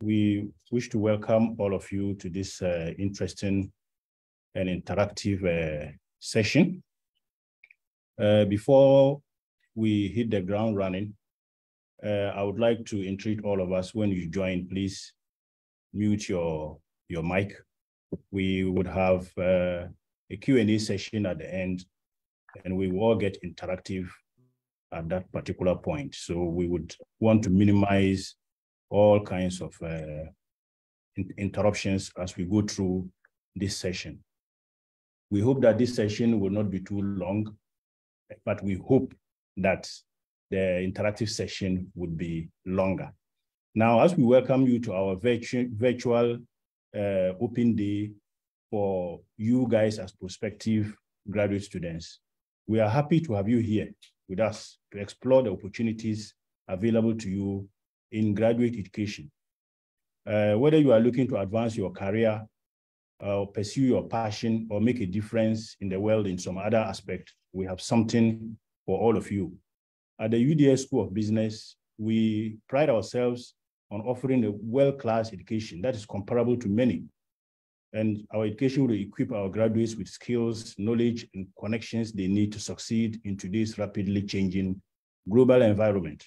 We wish to welcome all of you to this interesting and interactive session. Before we hit the ground running, I would like to entreat all of us, when you join, please mute your mic. We would have a Q&A session at the end, and we will all get interactive at that particular point. So we would want to minimize all kinds of interruptions as we go through this session. We hope that this session will not be too long, but we hope that the interactive session would be longer. Now, as we welcome you to our virtual open day for you guys as prospective graduate students, we are happy to have you here with us to explore the opportunities available to you in graduate education. Whether you are looking to advance your career, or pursue your passion, or make a difference in the world in some other aspect, we have something for all of you. At the UDS School of Business, we pride ourselves on offering a world-class education that is comparable to many. And our education will equip our graduates with skills, knowledge, and connections they need to succeed in today's rapidly changing global environment.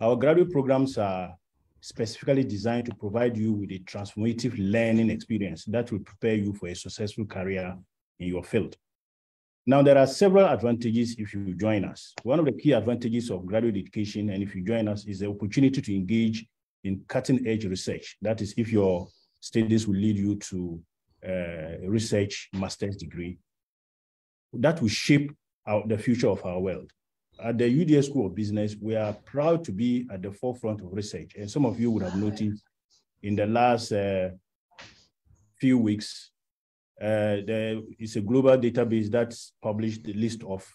Our graduate programs are specifically designed to provide you with a transformative learning experience that will prepare you for a successful career in your field. Now, there are several advantages if you join us. One of the key advantages of graduate education, and if you join us, is the opportunity to engage in cutting-edge research. That is, if your studies will lead you to a research master's degree, that will shape the future of our world. At the UDS School of Business, we are proud to be at the forefront of research. And some of you would have noticed in the last few weeks, there is a global database that's published the list of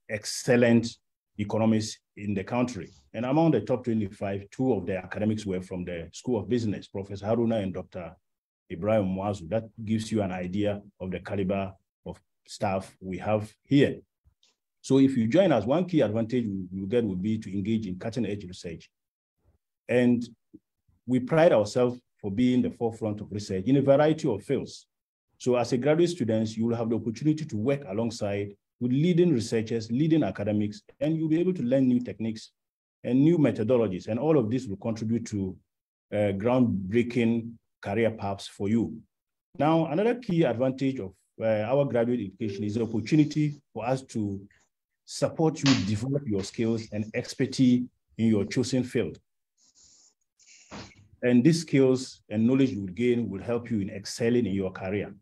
excellent economists in the country. And among the top 25, 2 of the academics were from the School of Business, Professor Haruna and Dr. Ibrahim Mwazu. That gives you an idea of the caliber of staff we have here. So if you join us, one key advantage you get would be to engage in cutting-edge research. And we pride ourselves for being the forefront of research in a variety of fields. So as a graduate student, you will have the opportunity to work alongside with leading researchers, leading academics, and you'll be able to learn new techniques and new methodologies. And all of this will contribute to groundbreaking career paths for you. Now, another key advantage of our graduate education is the opportunity for us to support you develop your skills and expertise in your chosen field. And these skills and knowledge you will gain will help you in excelling in your career.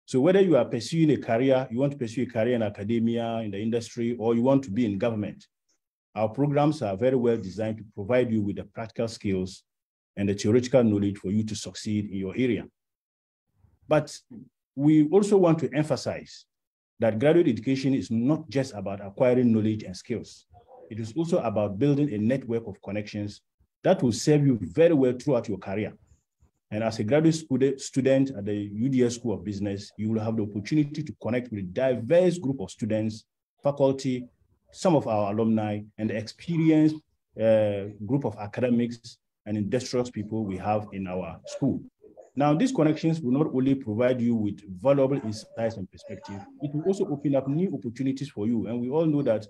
So whether you are pursuing a career, you want to pursue a career in academia, in the industry, or you want to be in government, our programs are very well designed to provide you with the practical skills and the theoretical knowledge for you to succeed in your area. But we also want to emphasize that graduate education is not just about acquiring knowledge and skills. It is also about building a network of connections that will serve you very well throughout your career. And as a graduate student at the UDS School of Business, you will have the opportunity to connect with a diverse group of students, faculty, some of our alumni, and the experienced group of academics and industrious people we have in our school. Now, these connections will not only provide you with valuable insights and perspective, it will also open up new opportunities for you. And we all know that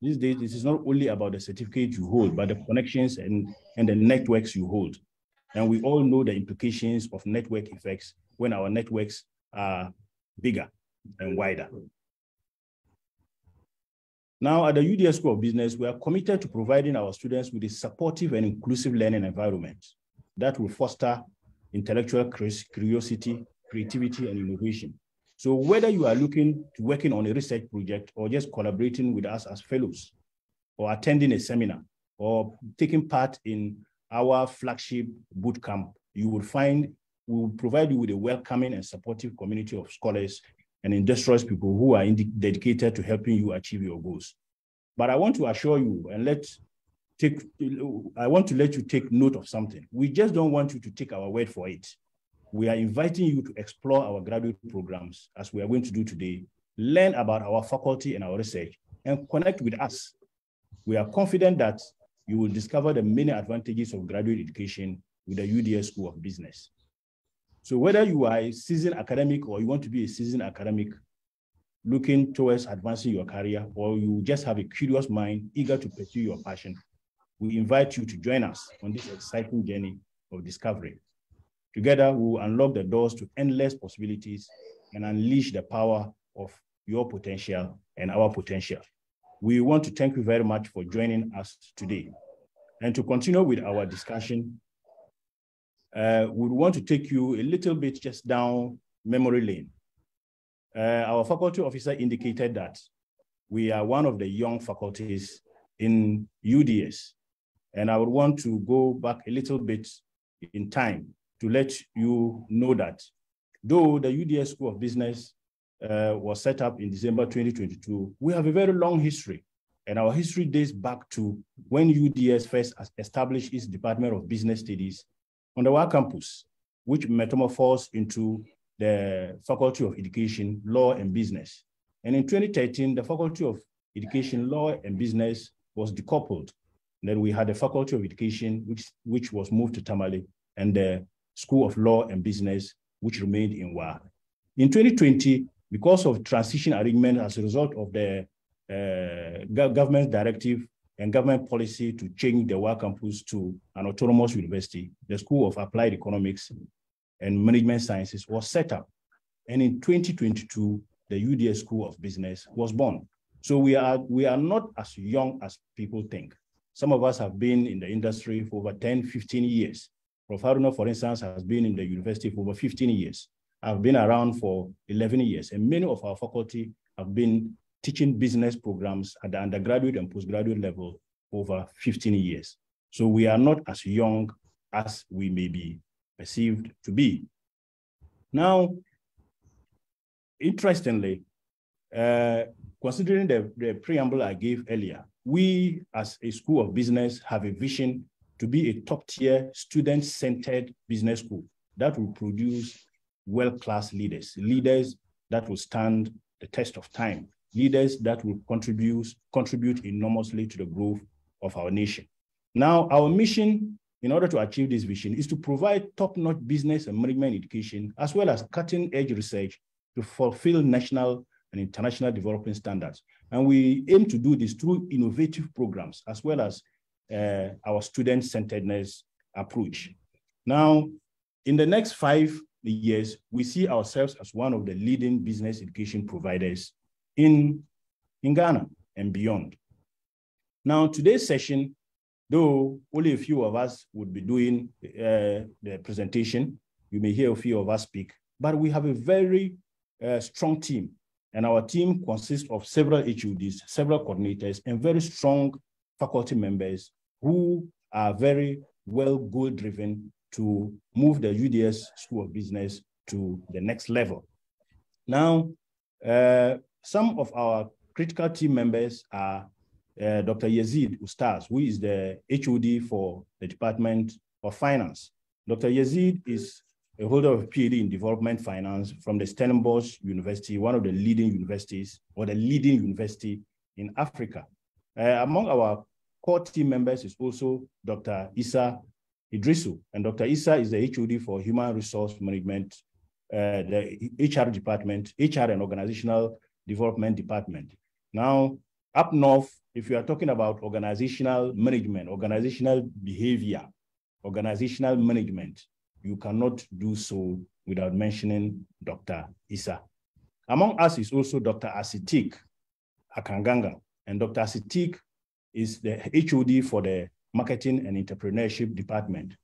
these days, this is not only about the certificate you hold, but the connections and the networks you hold. And we all know the implications of network effects when our networks are bigger and wider. Now, at the UDS School of Business, we are committed to providing our students with a supportive and inclusive learning environment that will foster intellectual curiosity, creativity, and innovation. So whether you are looking to working on a research project or just collaborating with us as fellows or attending a seminar or taking part in our flagship bootcamp, you will find we will provide you with a welcoming and supportive community of scholars and industrious people who are dedicated to helping you achieve your goals. But I want to assure you and I want to let you take note of something. We just don't want you to take our word for it. We are inviting you to explore our graduate programs, as we are going to do today, learn about our faculty and our research, and connect with us. We are confident that you will discover the many advantages of graduate education with the UDS School of Business. So whether you are a seasoned academic or you want to be a seasoned academic looking towards advancing your career, or you just have a curious mind eager to pursue your passion, we invite you to join us on this exciting journey of discovery. Together, we will unlock the doors to endless possibilities and unleash the power of your potential and our potential. We want to thank you very much for joining us today. And to continue with our discussion, we want to take you a little bit just down memory lane. Our faculty officer indicated that we are one of the young faculties in UDS. And I would want to go back a little bit in time to let you know that though the UDS School of Business was set up in December 2022, we have a very long history. And our history dates back to when UDS first established its Department of Business Studies on the WA campus, which metamorphosed into the Faculty of Education, Law and Business. And in 2013, the Faculty of Education, Law and Business was decoupled. Then we had the Faculty of Education, which was moved to Tamale, and the School of Law and Business, which remained in WA. In 2020, because of transition arrangement as a result of the government directive and government policy to change the WA campus to an autonomous university, the School of Applied Economics and Management Sciences was set up. And in 2022, the UDS School of Business was born. So we are not as young as people think. Some of us have been in the industry for over 10, 15 years. Prof. Haruna, for instance, has been in the university for over 15 years. I've been around for 11 years, and many of our faculty have been teaching business programs at the undergraduate and postgraduate level for over 15 years. So we are not as young as we may be perceived to be. Now, interestingly, considering the preamble I gave earlier, we as a School of Business have a vision to be a top-tier student-centered business school that will produce world-class leaders, leaders that will stand the test of time, leaders that will contribute enormously to the growth of our nation. Now, our mission, in order to achieve this vision, is to provide top-notch business and management education, as well as cutting-edge research to fulfill national and international development standards. And we aim to do this through innovative programs, as well as our student-centeredness approach. Now, in the next 5 years, we see ourselves as one of the leading business education providers in Ghana and beyond. Now, today's session, though only a few of us would be doing the presentation, you may hear a few of us speak, but we have a very strong team. And our team consists of several HODs, several coordinators, and very strong faculty members who are very well goal-driven to move the UDS School of Business to the next level. Now, some of our critical team members are Dr. Yazid Ustaz, who is the HOD for the Department of Finance. Dr. Yazid is a holder of a PhD in development finance from the Stellenbosch University, one of the leading universities, or the leading university in Africa. Among our core team members is also Dr. Issa Idrisu, and Dr. Issa is the HOD for Human Resource Management, the HR department, HR and Organizational Development Department. Now, up north, if you are talking about organizational management, organizational behavior, organizational management, you cannot do so without mentioning Dr. Issa. Among us is also Dr. Asitik Akanganga, and Dr. Asitik is the HOD for the Marketing and Entrepreneurship Department.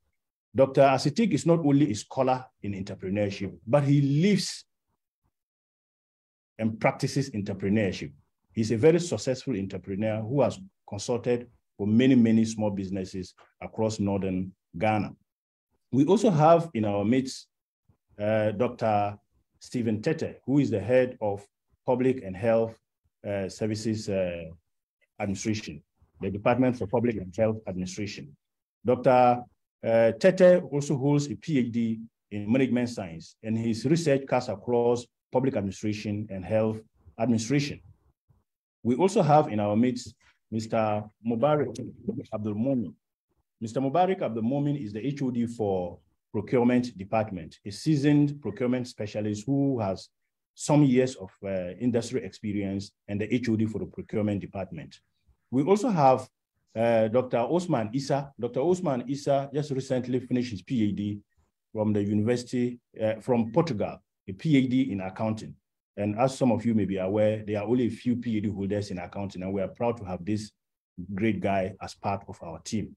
Dr. Asitik is not only a scholar in entrepreneurship, but he lives and practices entrepreneurship. He's a very successful entrepreneur who has consulted for many, many small businesses across northern Ghana. We also have in our midst Dr. Stephen Tete, who is the head of Public and Health Services Administration, the Department for Public and Health Administration. Dr. Tete also holds a PhD in management science, and his research cuts across public administration and health administration. We also have in our midst Mr. Mubarak Abdul Mumin. Mr. Mubarak Abdul Mumin is the HOD for Procurement Department, a seasoned procurement specialist who has some years of industry experience and the HOD for the Procurement Department. We also have Dr. Osman Issa. Dr. Osman Issa just recently finished his PhD from the university, from Portugal, a PhD in accounting. And as some of you may be aware, there are only a few PhD holders in accounting, and we are proud to have this great guy as part of our team.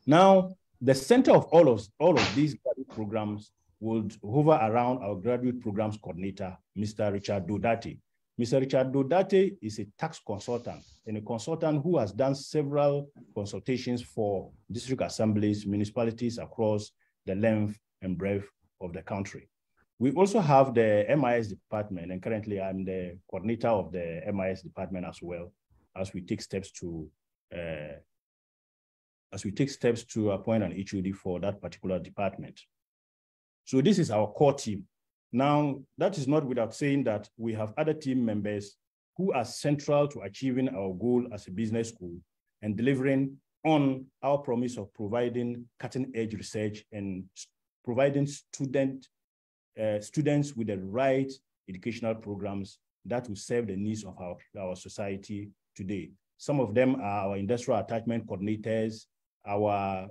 Now, the center of all of these graduate programs would hover around our graduate programs coordinator, Mr. Richard Dodate. Mr. Richard Dodate is a tax consultant and a consultant who has done several consultations for district assemblies, municipalities across the length and breadth of the country. We also have the MIS department, and currently I'm the coordinator of the MIS department as well, as we take steps to appoint an HOD for that particular department. So this is our core team. Now, that is not without saying that we have other team members who are central to achieving our goal as a business school and delivering on our promise of providing cutting-edge research and providing students with the right educational programs that will serve the needs of our society today. Some of them are our industrial attachment coordinators, our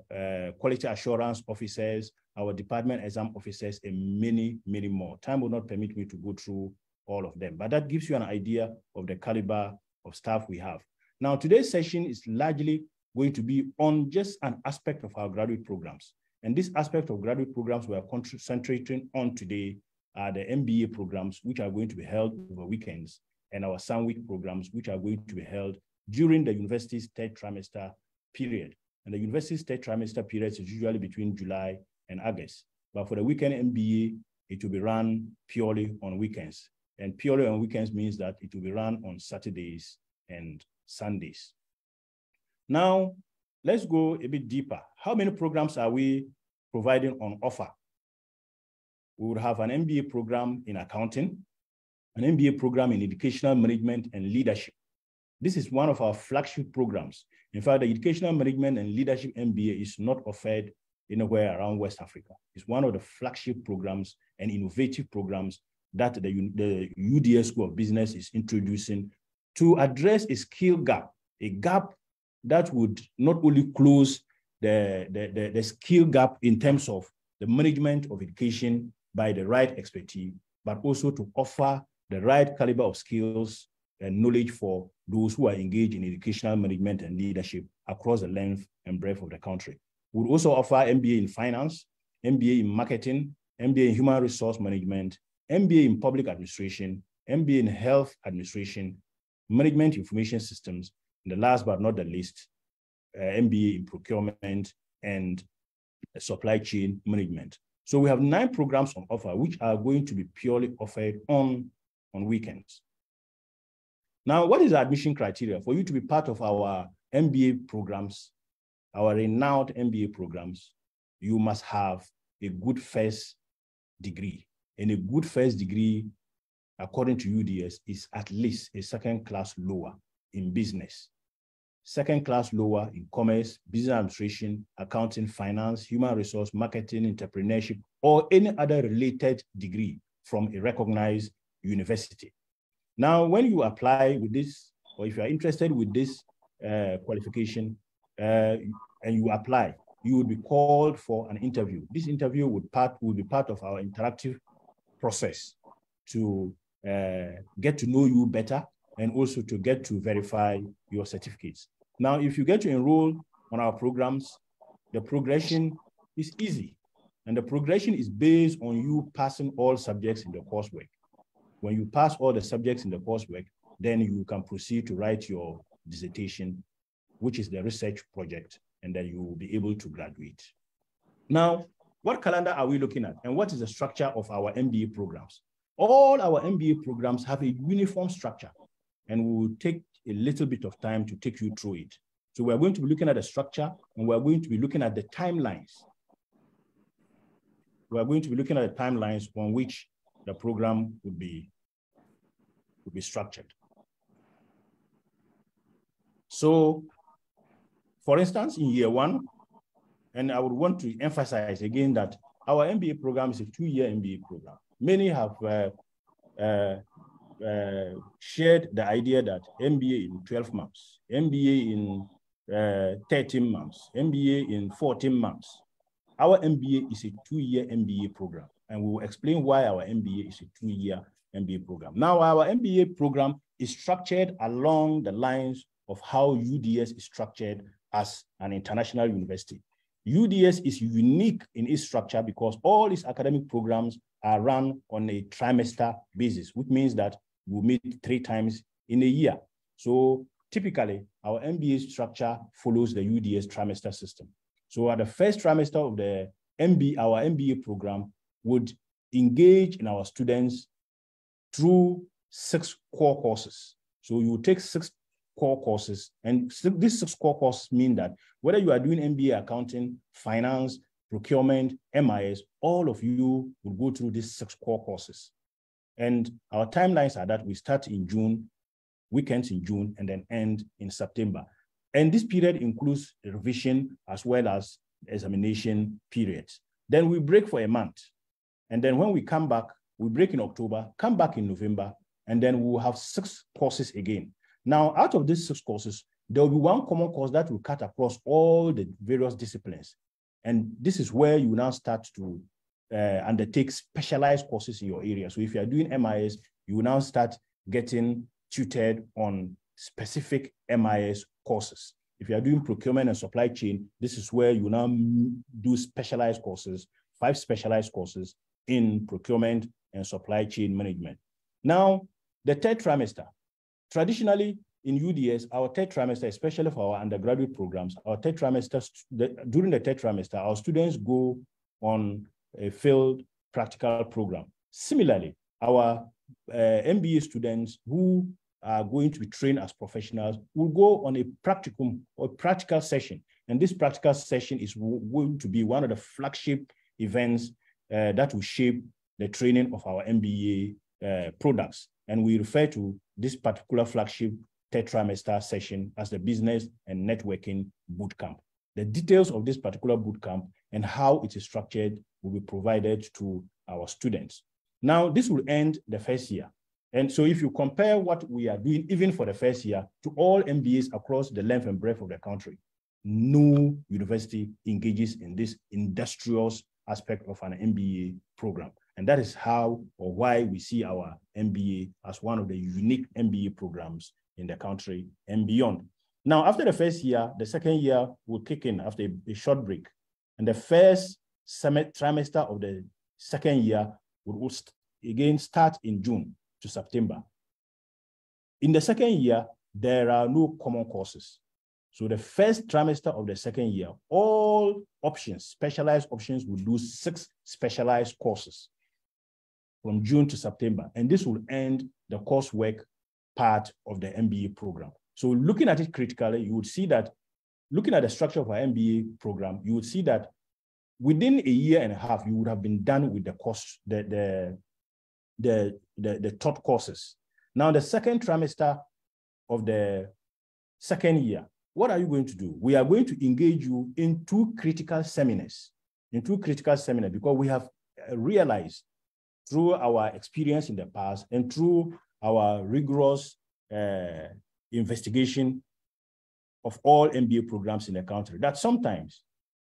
quality assurance officers, our department exam officers, and many, many more. Time will not permit me to go through all of them, but that gives you an idea of the caliber of staff we have. Now, today's session is largely going to be on just an aspect of our graduate programs. And this aspect of graduate programs we are concentrating on today are the MBA programs, which are going to be held over weekends, and our Sun Week programs, which are going to be held during the university's third trimester period. And the university's third trimester period is usually between July and August. But for the weekend MBA, it will be run purely on weekends. And purely on weekends means that it will be run on Saturdays and Sundays. Now, let's go a bit deeper. How many programs are we providing on offer? We would have an MBA program in accounting, an MBA program in educational management and leadership. This is one of our flagship programs. In fact, the educational management and leadership MBA is not offered anywhere around West Africa. It's one of the flagship programs and innovative programs that the UDS School of Business is introducing to address a skill gap, a gap that would not only close the skill gap in terms of the management of education by the right expertise, but also to offer the right caliber of skills and knowledge for those who are engaged in educational management and leadership across the length and breadth of the country. We'll also offer MBA in finance, MBA in marketing, MBA in human resource management, MBA in public administration, MBA in health administration, management information systems, and the last but not the least, MBA in procurement and supply chain management. So we have 9 programs on offer, which are going to be purely offered on weekends. Now, what is the admission criteria? For you to be part of our MBA programs, our renowned MBA programs, you must have a good first degree. And a good first degree, according to UDS, is at least a second class lower in business, second class lower in commerce, business administration, accounting, finance, human resource, marketing, entrepreneurship, or any other related degree from a recognized university. Now, when you apply with this, or if you are interested with this qualification, and you apply, you will be called for an interview. This interview will be part of our interactive process to get to know you better and also to get to verify your certificates. Now, if you get to enroll on our programs, the progression is easy. And the progression is based on you passing all subjects in the coursework. When you pass all the subjects in the coursework, then you can proceed to write your dissertation, which is the research project, and then you will be able to graduate. Now, what calendar are we looking at? And what is the structure of our MBA programs? All our MBA programs have a uniform structure, and we will take a little bit of time to take you through it. So we're going to be looking at the structure, and we're going to be looking at the timelines. We're going to be looking at the timelines on which the program would be structured. So, for instance, in year one, and I would want to emphasize again that our MBA program is a 2-year MBA program. Many have shared the idea that MBA in 12 months, MBA in 13 months, MBA in 14 months. Our MBA is a 2-year MBA program, and we will explain why our MBA is a 2-year MBA program. Now, our MBA program is structured along the lines of how UDS is structured as an international university. UDS is unique in its structure because all its academic programs are run on a trimester basis, which means that we meet 3 times in a year. So typically, our MBA structure follows the UDS trimester system. So at the first trimester of the our MBA program would engage in our students through 6 core courses. So you take 6 core courses, and these 6 core courses mean that whether you are doing MBA accounting, finance, procurement, MIS, all of you will go through these 6 core courses. And our timelines are that we start in June, weekends in June, and then end in September. And this period includes revision as well as examination periods. Then we break for a month. And then when we come back, we break in October, come back in November, and then we'll have 6 courses again. Now, out of these 6 courses, there will be one common course that will cut across all the various disciplines. And this is where you now start to undertake specialized courses in your area. So if you are doing MIS, you will now start getting tutored on specific MIS courses. If you are doing procurement and supply chain, this is where you now do specialized courses, 5 specialized courses in procurement and supply chain management. Now, the 3rd trimester. Traditionally, in UDS, our 3rd trimester, especially for our undergraduate programs, our 3rd trimester, during the 3rd trimester, our students go on a field practical program. Similarly, our MBA students who are going to be trained as professionals will go on a practicum or practical session. And this practical session is going to be one of the flagship events that will shape the training of our MBA products. And we refer to this particular flagship 3rd trimester session as the Business and Networking Bootcamp. The details of this particular bootcamp and how it is structured will be provided to our students. Now, this will end the first year. And so if you compare what we are doing, even for the first year, to all MBAs across the length and breadth of the country, no university engages in this industrious aspect of an MBA program. And that is how or why we see our MBA as one of the unique MBA programs in the country and beyond. Now, after the first year, the second year will kick in after a short break. And the first trimester of the second year will again start in June to September. In the second year, there are no common courses. So the first trimester of the second year, all options, specialized options, will do 6 specialized courses from June to September. And this will end the coursework part of the MBA program. So looking at it critically, you would see that, looking at the structure of our MBA program, you would see that within a year and a half, you would have been done with the course, the taught courses. Now, the second trimester of the second year, what are you going to do? We are going to engage you in 2 critical seminars, because we have realized through our experience in the past and through our rigorous investigation of all MBA programs in the country, that sometimes,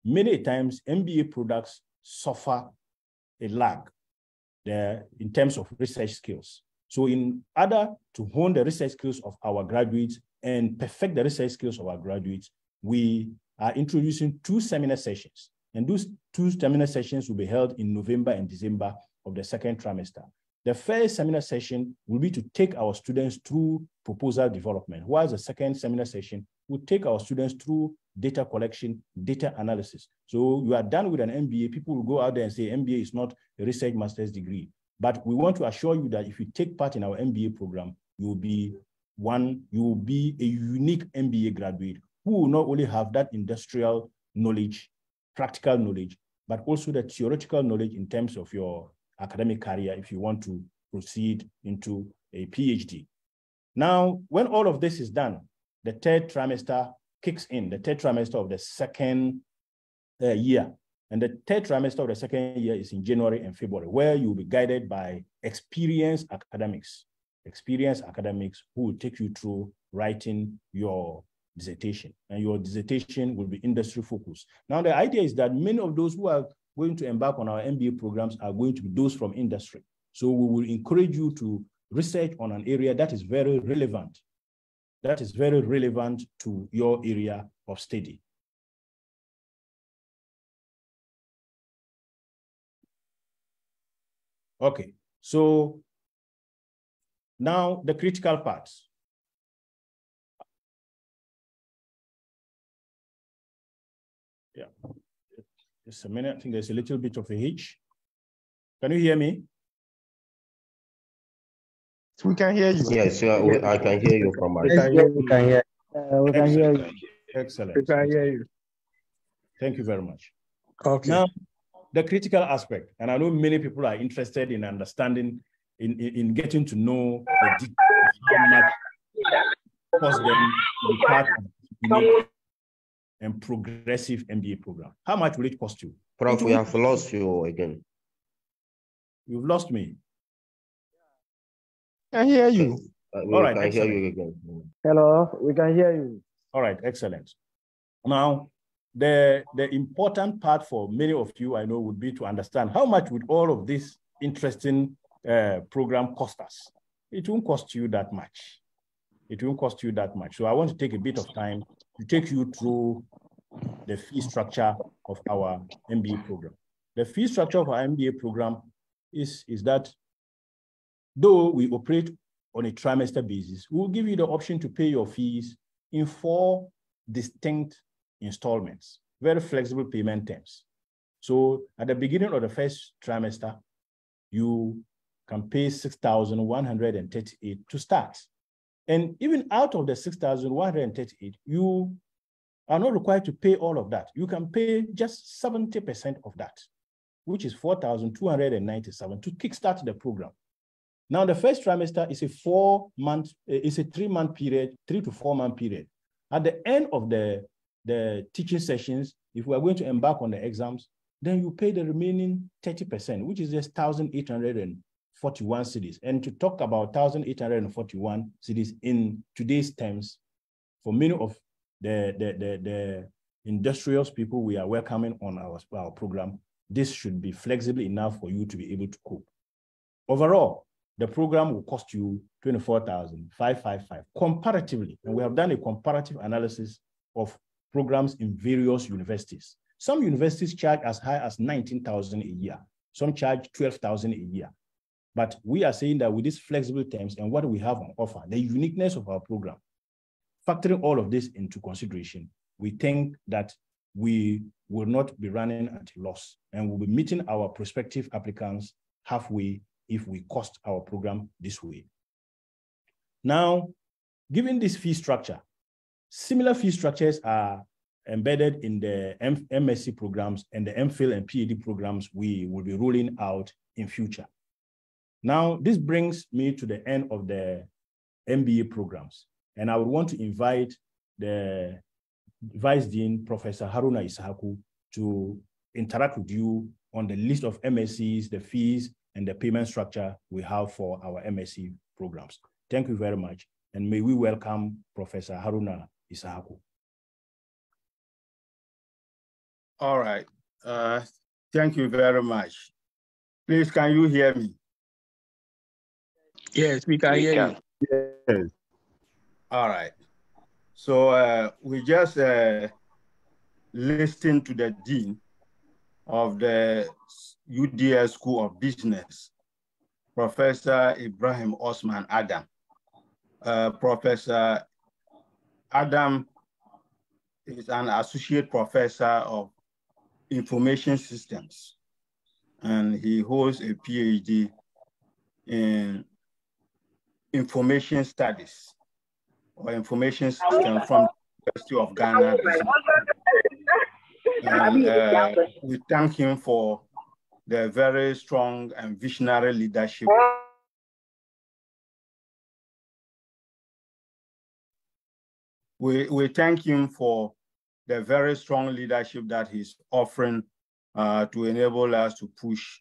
many times, MBA products suffer a lag there in terms of research skills. So in order to hone the research skills of our graduates and perfect the research skills of our graduates, we are introducing 2 seminar sessions. And those 2 seminar sessions will be held in November and December of the second trimester. The first seminar session will be to take our students through proposal development, while the second seminar session will take our students through data collection, data analysis. So you are done with an MBA, people will go out there and say MBA is not a research master's degree. But we want to assure you that if you take part in our MBA program, you will be a unique MBA graduate who will not only have that industrial knowledge, practical knowledge, but also the theoretical knowledge in terms of your academic career if you want to proceed into a PhD. Now, when all of this is done, the third trimester kicks in, the third trimester of the second year. And the third trimester of the second year is in January and February, where you'll be guided by experienced academics who will take you through writing your dissertation. And your dissertation will be industry focused. Now, the idea is that many of those who are going to embark on our MBA programs are going to be those from industry. So we will encourage you to research on an area that is very relevant, to your area of study. Okay, so now the critical parts. Yeah, just a minute. I think there's a little bit of a hitch. Can you hear me? We can hear you. Yes, I can hear you from my We can hear you. Excellent. We can hear you. Thank you very much. Okay. Now, the critical aspect, and I know many people are interested in understanding, in getting to know the details of how much it costs them to be part of the and progressive MBA program. How much will it cost you? Prof, we have lost you again. You've lost me. I can hear you. All right, I hear excellent. you again. Hello, we can hear you. All right, excellent. Now, the important part for many of you, I know, would be to understand how much would all of this interesting program cost us. It won't cost you that much. It won't cost you that much. So I want to take a bit of time to take you through the fee structure of our MBA program. The fee structure of our MBA program is that though we operate on a trimester basis, we'll give you the option to pay your fees in 4 distinct installments, very flexible payment terms. So at the beginning of the first trimester, you can pay 6,138 to start. And even out of the 6,138, you are not required to pay all of that. You can pay just 70% of that, which is 4,297 to kickstart the program. Now, the first trimester is a 3-month period, 3 to 4 month period. At the end of the teaching sessions, if we are going to embark on the exams, then you pay the remaining 30%, which is just 1,841 cedis. And to talk about 1,841 cedis in today's terms, for many of the industrious people we are welcoming on our program, this should be flexible enough for you to be able to cope. Overall, the program will cost you 24,555 comparatively. And we have done a comparative analysis of programs in various universities. Some universities charge as high as 19,000 a year. Some charge 12,000 a year. But we are saying that with these flexible terms and what we have on offer, the uniqueness of our program, factoring all of this into consideration, we think that we will not be running at a loss and we'll be meeting our prospective applicants halfway if we cost our program this way. Now, given this fee structure, similar fee structures are embedded in the MSc programs and the MPhil and PhD programs we will be rolling out in future. Now, this brings me to the end of the MBA programs. And I would want to invite the Vice Dean, Professor Haruna Isahaku, to interact with you on the list of MSCs, the fees, and the payment structure we have for our MSc programs. Thank you very much. And may we welcome Professor Haruna Isahaku. All right. Thank you very much. Please, can you hear me? Yes, we can hear you. Yes. All right. So we just listened to the Dean of the UDS School of Business, Professor Ibrahim Osman Adam. Professor Adam is an associate professor of information systems, and he holds a PhD in information studies or information system from the University of Ghana. And we thank him for the very strong and visionary leadership We thank him for the very strong leadership that he's offering to enable us to push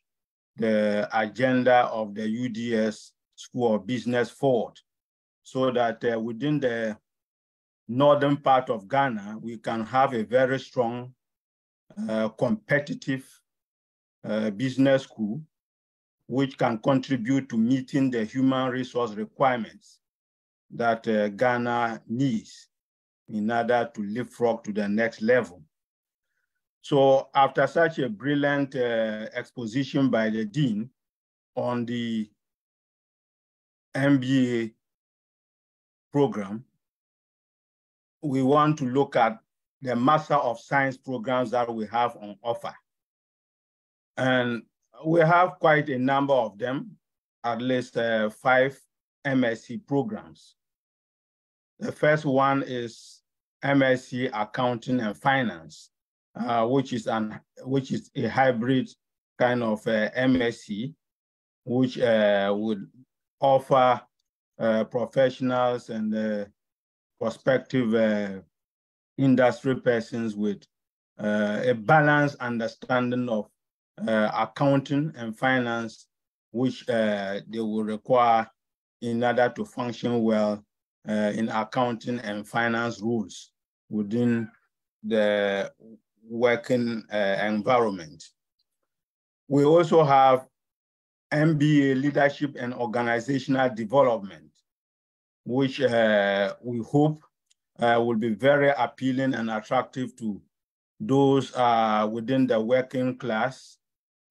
the agenda of the UDS School of Business forward, so that within the northern part of Ghana, we can have a very strong, competitive business school, which can contribute to meeting the human resource requirements that Ghana needs in order to leapfrog to the next level. So after such a brilliant exposition by the Dean on the MBA program, we want to look at the Master of Science programs that we have on offer. And we have quite a number of them, at least 5 MSc programs. The first one is MSc Accounting and Finance, which is a hybrid kind of MSc, which would offer professionals and prospective industry persons with a balanced understanding of accounting and finance, which they will require in order to function well in accounting and finance rules within the working environment. We also have MBA Leadership and Organizational Development, which we hope will be very appealing and attractive to those within the working class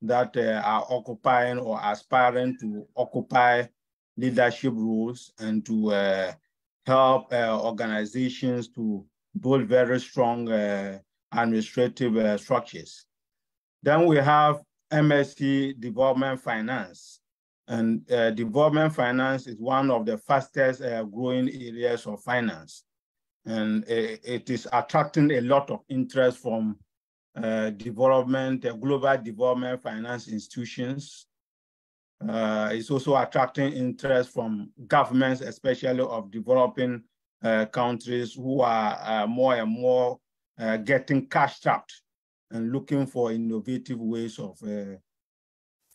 that are occupying or aspiring to occupy leadership roles, and to help organizations to build very strong administrative structures. Then we have MSc Development Finance. And development finance is one of the fastest growing areas of finance. And it is attracting a lot of interest from global development finance institutions. It's also attracting interest from governments, especially of developing countries who are more and more getting cash-strapped and looking for innovative ways of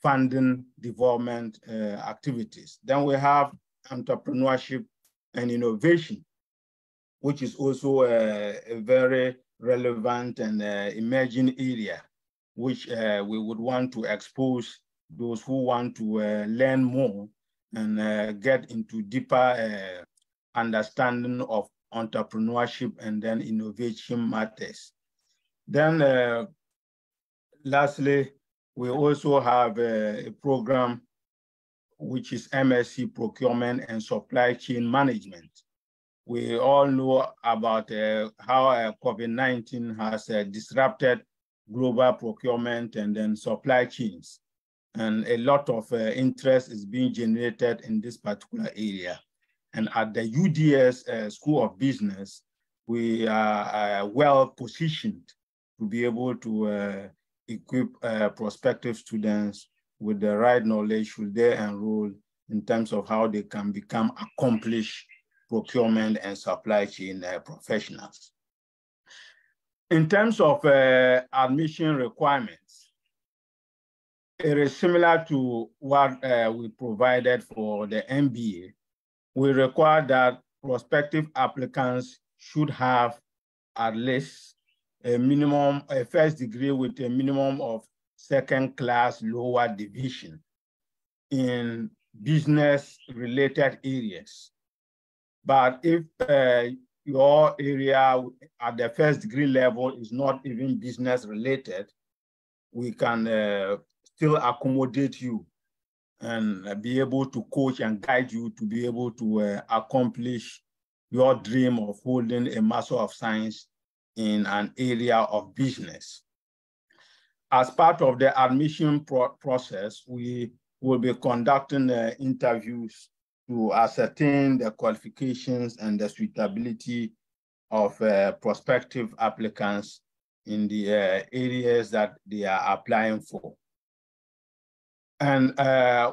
funding development activities. Then we have entrepreneurship and innovation, which is also a very relevant and emerging area, which we would want to expose those who want to learn more and get into deeper understanding of entrepreneurship and then innovation matters. Then lastly, we also have a program which is MSc Procurement and Supply Chain Management. We all know about how COVID-19 has disrupted global procurement and then supply chains. And a lot of interest is being generated in this particular area. And at the UDS School of Business, we are well positioned to be able to equip prospective students with the right knowledge should they enroll in terms of how they can become accomplished procurement and supply chain professionals. In terms of admission requirements, it is similar to what we provided for the MBA. We require that prospective applicants should have at least a first degree with a minimum of second class lower division in business related areas. But if your area at the first degree level is not even business related, we can still accommodate you and be able to coach and guide you to be able to accomplish your dream of holding a Master of Science in an area of business. As part of the admission process, we will be conducting interviews to ascertain the qualifications and the suitability of prospective applicants in the areas that they are applying for. And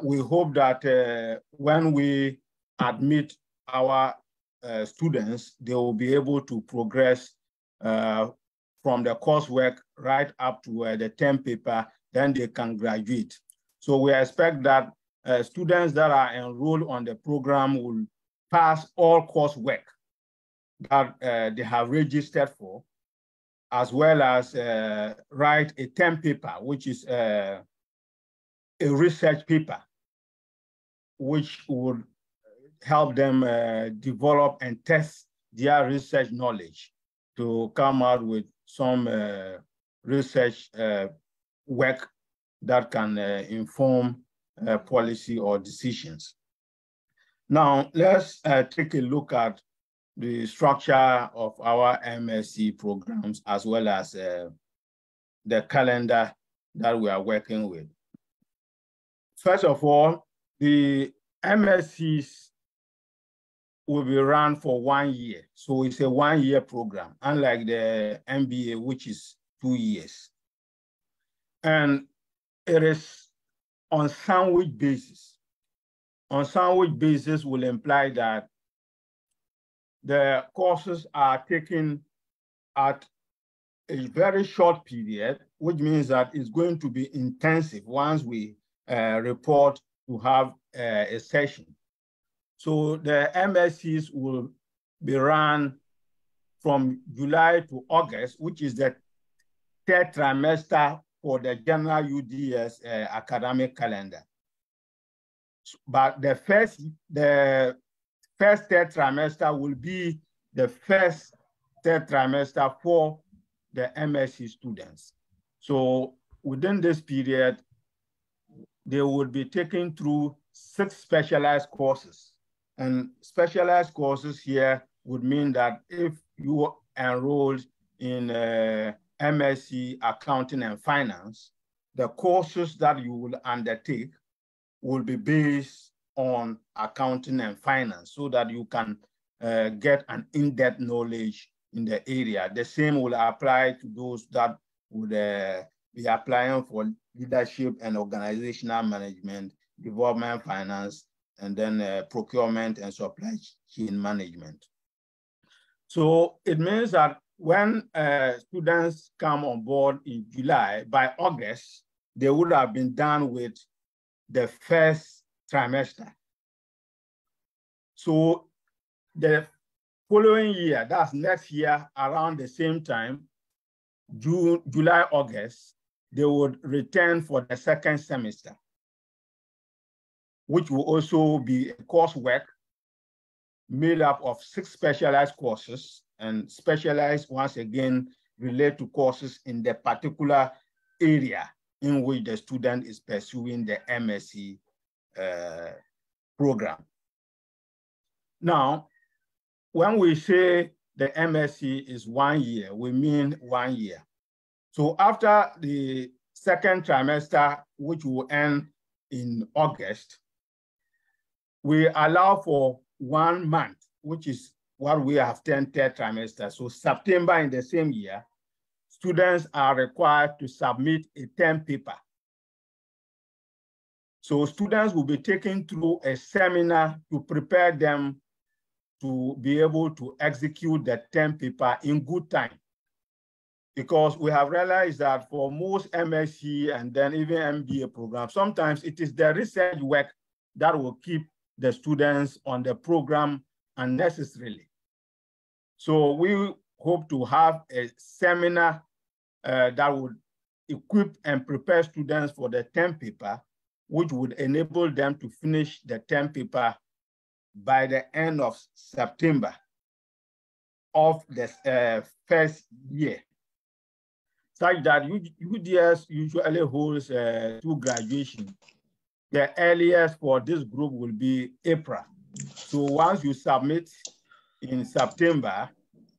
we hope that when we admit our students, they will be able to progress from the coursework right up to the term paper, then they can graduate. So we expect that students that are enrolled on the program will pass all coursework that they have registered for, as well as write a term paper, which is a research paper, which would help them develop and test their research knowledge to come out with some research work that can inform policy or decisions. Now, let's take a look at the structure of our MSc programs, as well as the calendar that we are working with. First of all, the MScs will be run for 1 year. So it's a 1-year program, unlike the MBA, which is 2 years. And it is on sandwich basis. On sandwich basis will imply that the courses are taken at a very short period, which means that it's going to be intensive once we report to have a session. So the MScs will be run from July to August, which is the 3rd trimester for the general UDS academic calendar. But the first 3rd trimester will be the first 3rd trimester for the MSc students. So within this period, they will be taken through 6 specialized courses. And specialized courses here would mean that if you enrolled in MSc Accounting and Finance, the courses that you will undertake will be based on accounting and finance, so that you can get an in-depth knowledge in the area. The same will apply to those that would be applying for leadership and organizational management, development finance, and then procurement and supply chain management. So it means that when students come on board in July, by August, they would have been done with the first trimester. So the following year, that's next year, around the same time, June, July, August, they would return for the 2nd semester, which will also be a coursework made up of 6 specialized courses, and specialized, once again, relate to courses in the particular area in which the student is pursuing the MSc program. Now, when we say the MSc is 1 year, we mean 1 year. So after the 2nd trimester, which will end in August, we allow for 1 month, which is what we have termed 3rd trimester. So September in the same year, students are required to submit a term paper. So students will be taken through a seminar to prepare them to be able to execute the term paper in good time. Because we have realized that for most MSc and then even MBA programs, sometimes it is the research work that will keep the students on the program unnecessarily. So we hope to have a seminar that would equip and prepare students for the term paper, which would enable them to finish the term paper by the end of September of the first year, such that UDS usually holds 2 graduations. The earliest for this group will be April. So once you submit in September,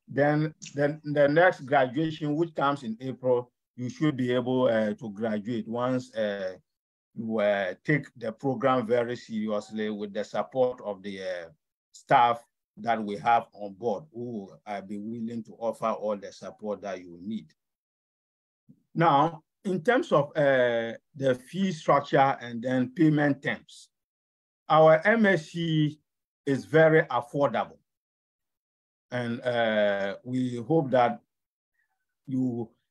then the next graduation, which comes in April, you should be able to graduate once you take the program very seriously with the support of the staff that we have on board, who will be willing to offer all the support that you need. Now, in terms of the fee structure and then payment terms, our MSc is very affordable. And we hope that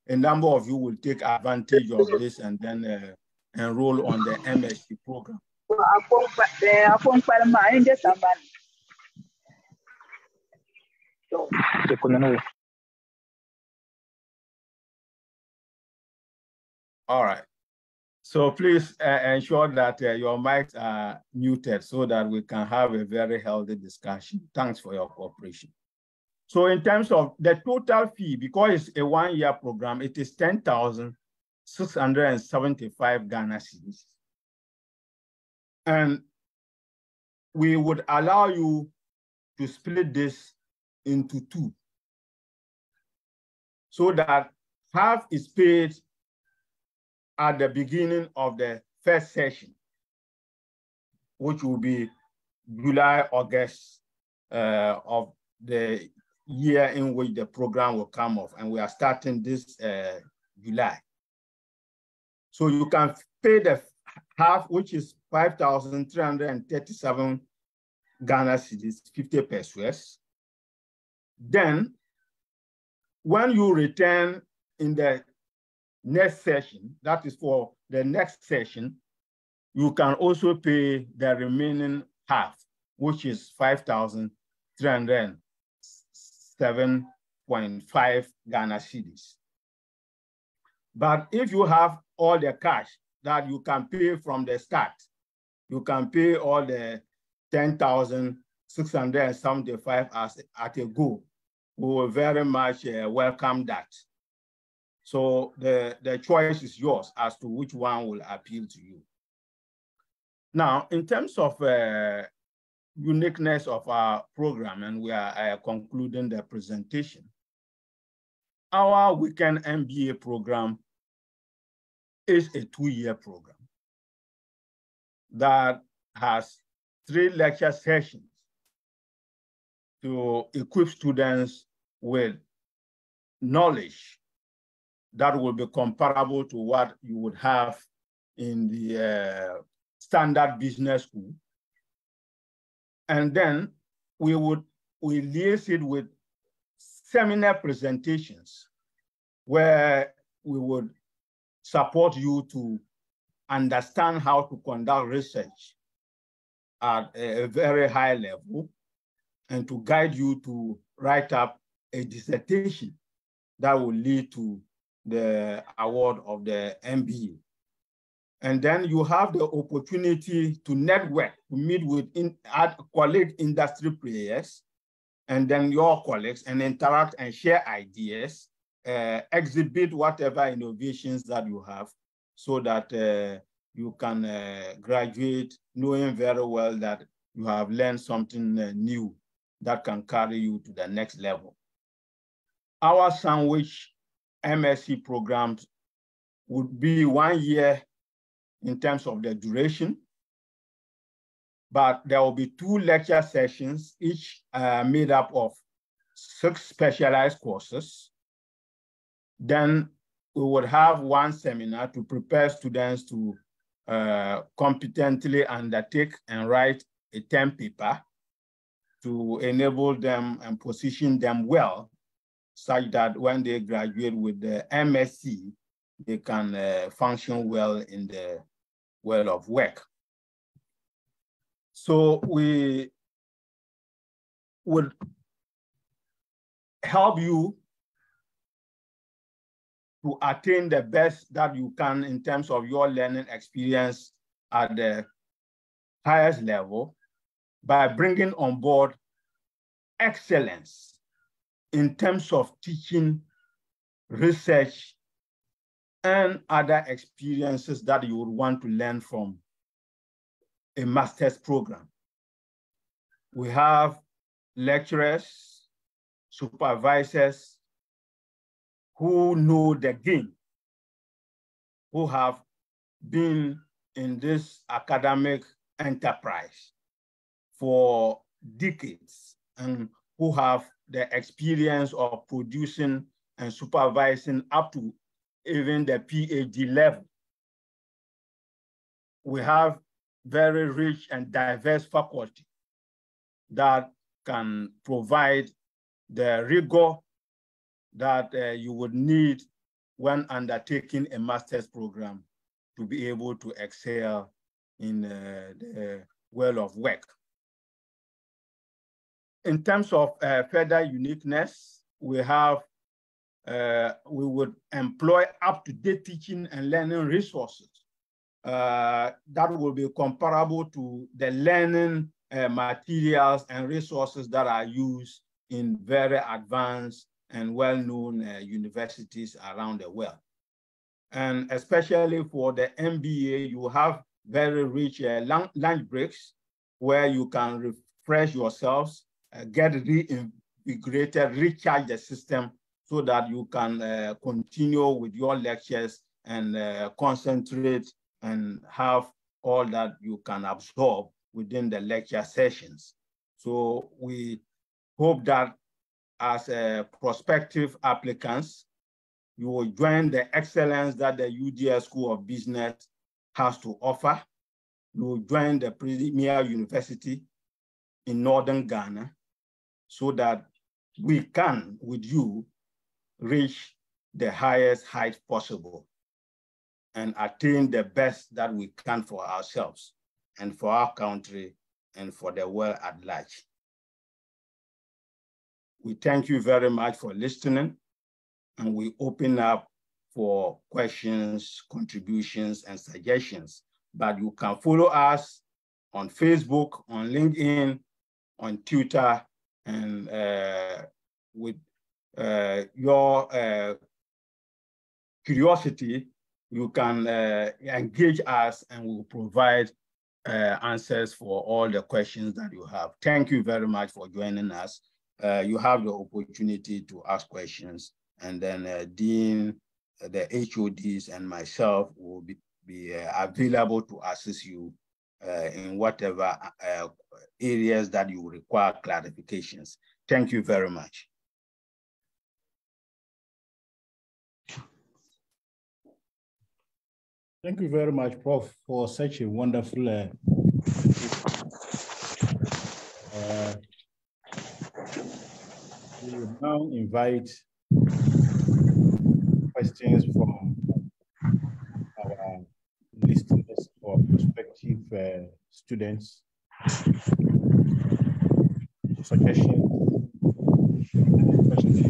a number of you will take advantage of this and then enroll on the MSc program. All right. So please ensure that your mics are muted so that we can have a very healthy discussion. Thanks for your cooperation. So in terms of the total fee, because it's a one-year program, it is 10,675 Ghana cedis. And we would allow you to split this into two, so that half is paid at the beginning of the first session, which will be July, August of the year in which the program will come off. And we are starting this July. So you can pay the half, which is 5,337 Ghana cedis, 50 pesos. Then when you return in the next session, that is for the next session, you can also pay the remaining half, which is 5,307.5 Ghana cedis. But if you have all the cash that you can pay from the start, you can pay all the 10,675 at a go. We will very much welcome that. So the choice is yours as to which one will appeal to you. Now, in terms of uniqueness of our program, and we are concluding the presentation, our weekend MBA program is a 2-year program that has 3 lecture sessions to equip students with knowledge that will be comparable to what you would have in the standard business school. And then we liaise it with seminar presentations where we would support you to understand how to conduct research at a very high level and to guide you to write up a dissertation that will lead to the award of the MBA. And then you have the opportunity to network, to meet with colleague industry players, and then your colleagues, and interact and share ideas, exhibit whatever innovations that you have, so that you can graduate knowing very well that you have learned something new that can carry you to the next level. Our sandwich MSc programs would be 1 year in terms of the duration, but there will be 2 lecture sessions, each made up of 6 specialized courses. Then we would have 1 seminar to prepare students to competently undertake and write a term paper to enable them and position them well, such that when they graduate with the MSc, they can function well in the world of work. So we would help you to attain the best that you can in terms of your learning experience at the highest level by bringing on board excellence in terms of teaching, research, and other experiences that you would want to learn from a master's program. We have lecturers, supervisors who know the game, who have been in this academic enterprise for decades and who have the experience of producing and supervising up to even the PhD level. We have very rich and diverse faculty that can provide the rigor that you would need when undertaking a master's program to be able to excel in the world of work. In terms of further uniqueness, we would employ up-to-date teaching and learning resources that will be comparable to the learning materials and resources that are used in very advanced and well-known universities around the world. And especially for the MBA, you have very rich lunch breaks where you can refresh yourselves, get reinvigorated, recharge the system so that you can continue with your lectures and concentrate and have all that you can absorb within the lecture sessions. So we hope that as prospective applicants, you will join the excellence that the UDS School of Business has to offer. You will join the premier university in Northern Ghana so that we can, with you, reach the highest height possible and attain the best that we can for ourselves and for our country and for the world at large. We thank you very much for listening, and we open up for questions, contributions, and suggestions. But you can follow us on Facebook, on LinkedIn, on Twitter, and with your curiosity, you can engage us and we'll provide answers for all the questions that you have. Thank you very much for joining us. You have the opportunity to ask questions, and then Dean, the HODs, and myself will be available to assist you in whatever areas that you require clarifications. Thank you very much. Thank you very much, Prof, for such a wonderful we will now invite questions from our listeners or prospective students, suggestions, questions.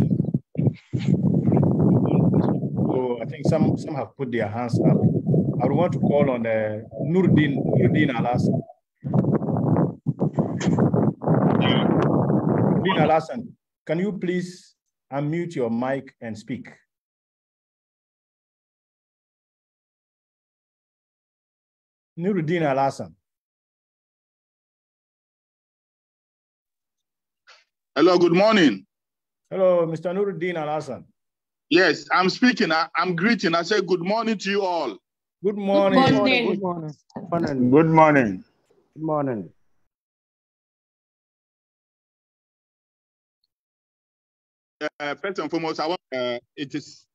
So I think some have put their hands up. I would want to call on Nuruddin Alasan. Nuruddin Alasan, can you please unmute your mic and speak? Nuruddin Alasan. Hello, good morning. Hello, Mr. Nuruddin Alasan. Yes, I'm speaking. I'm greeting. I say good morning to you all. Good morning. Good morning. Good morning. Good morning. Good morning. First and foremost, I want it is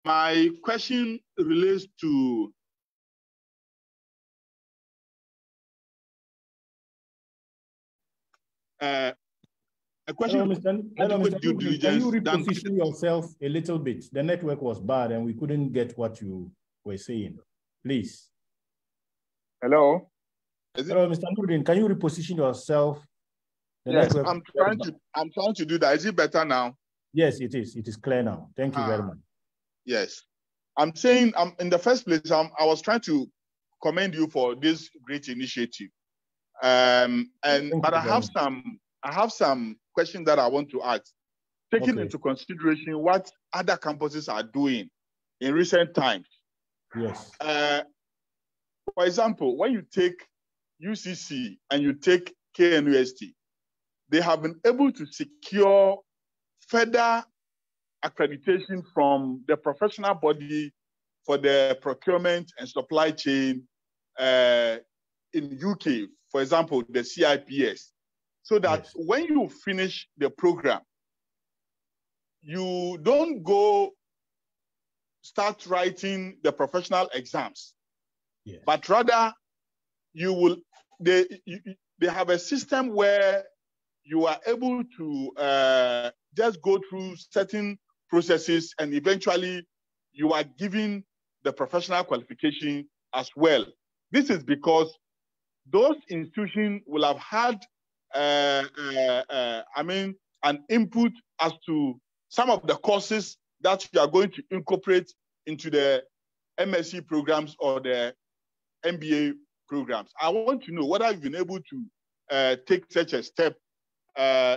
my question relates to a question. Hello, Mr. Due diligence. Can you reposition yourself a little bit? The network was bad and we couldn't get what you were saying. Please. Hello. Hello, Mr. Nuruddin. Can you reposition yourself? Yes, I'm trying to do that. Is it better now? Yes, it is. It is clear now. Thank you very much. Yes. I'm saying, in the first place, I was trying to commend you for this great initiative. But I have some questions that I want to ask, taking into consideration what other campuses are doing in recent times. Yes. For example, when you take UCC and you take KNUST, they have been able to secure further accreditation from the professional body for the procurement and supply chain in UK, for example, the CIPS, so that when you finish the program, you don't go start writing the professional exams, but rather they have a system where you are able to just go through certain processes and eventually you are given the professional qualification as well. This is because those institutions will have had, an input as to some of the courses that you are going to incorporate into the MSc programs or the MBA programs. I want to know whether you've been able to take such a step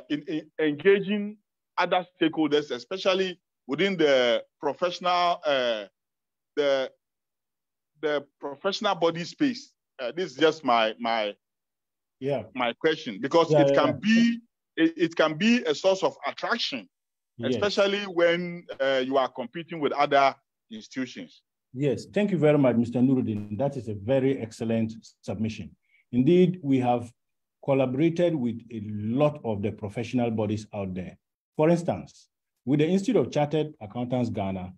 in engaging other stakeholders, especially within the professional the professional body space. This is just my question, because it can be a source of attraction, especially when you are competing with other institutions. Yes, thank you very much, Mr. Nuruddin. That is a very excellent submission. Indeed, we have collaborated with a lot of the professional bodies out there. For instance, with the Institute of Chartered Accountants Ghana,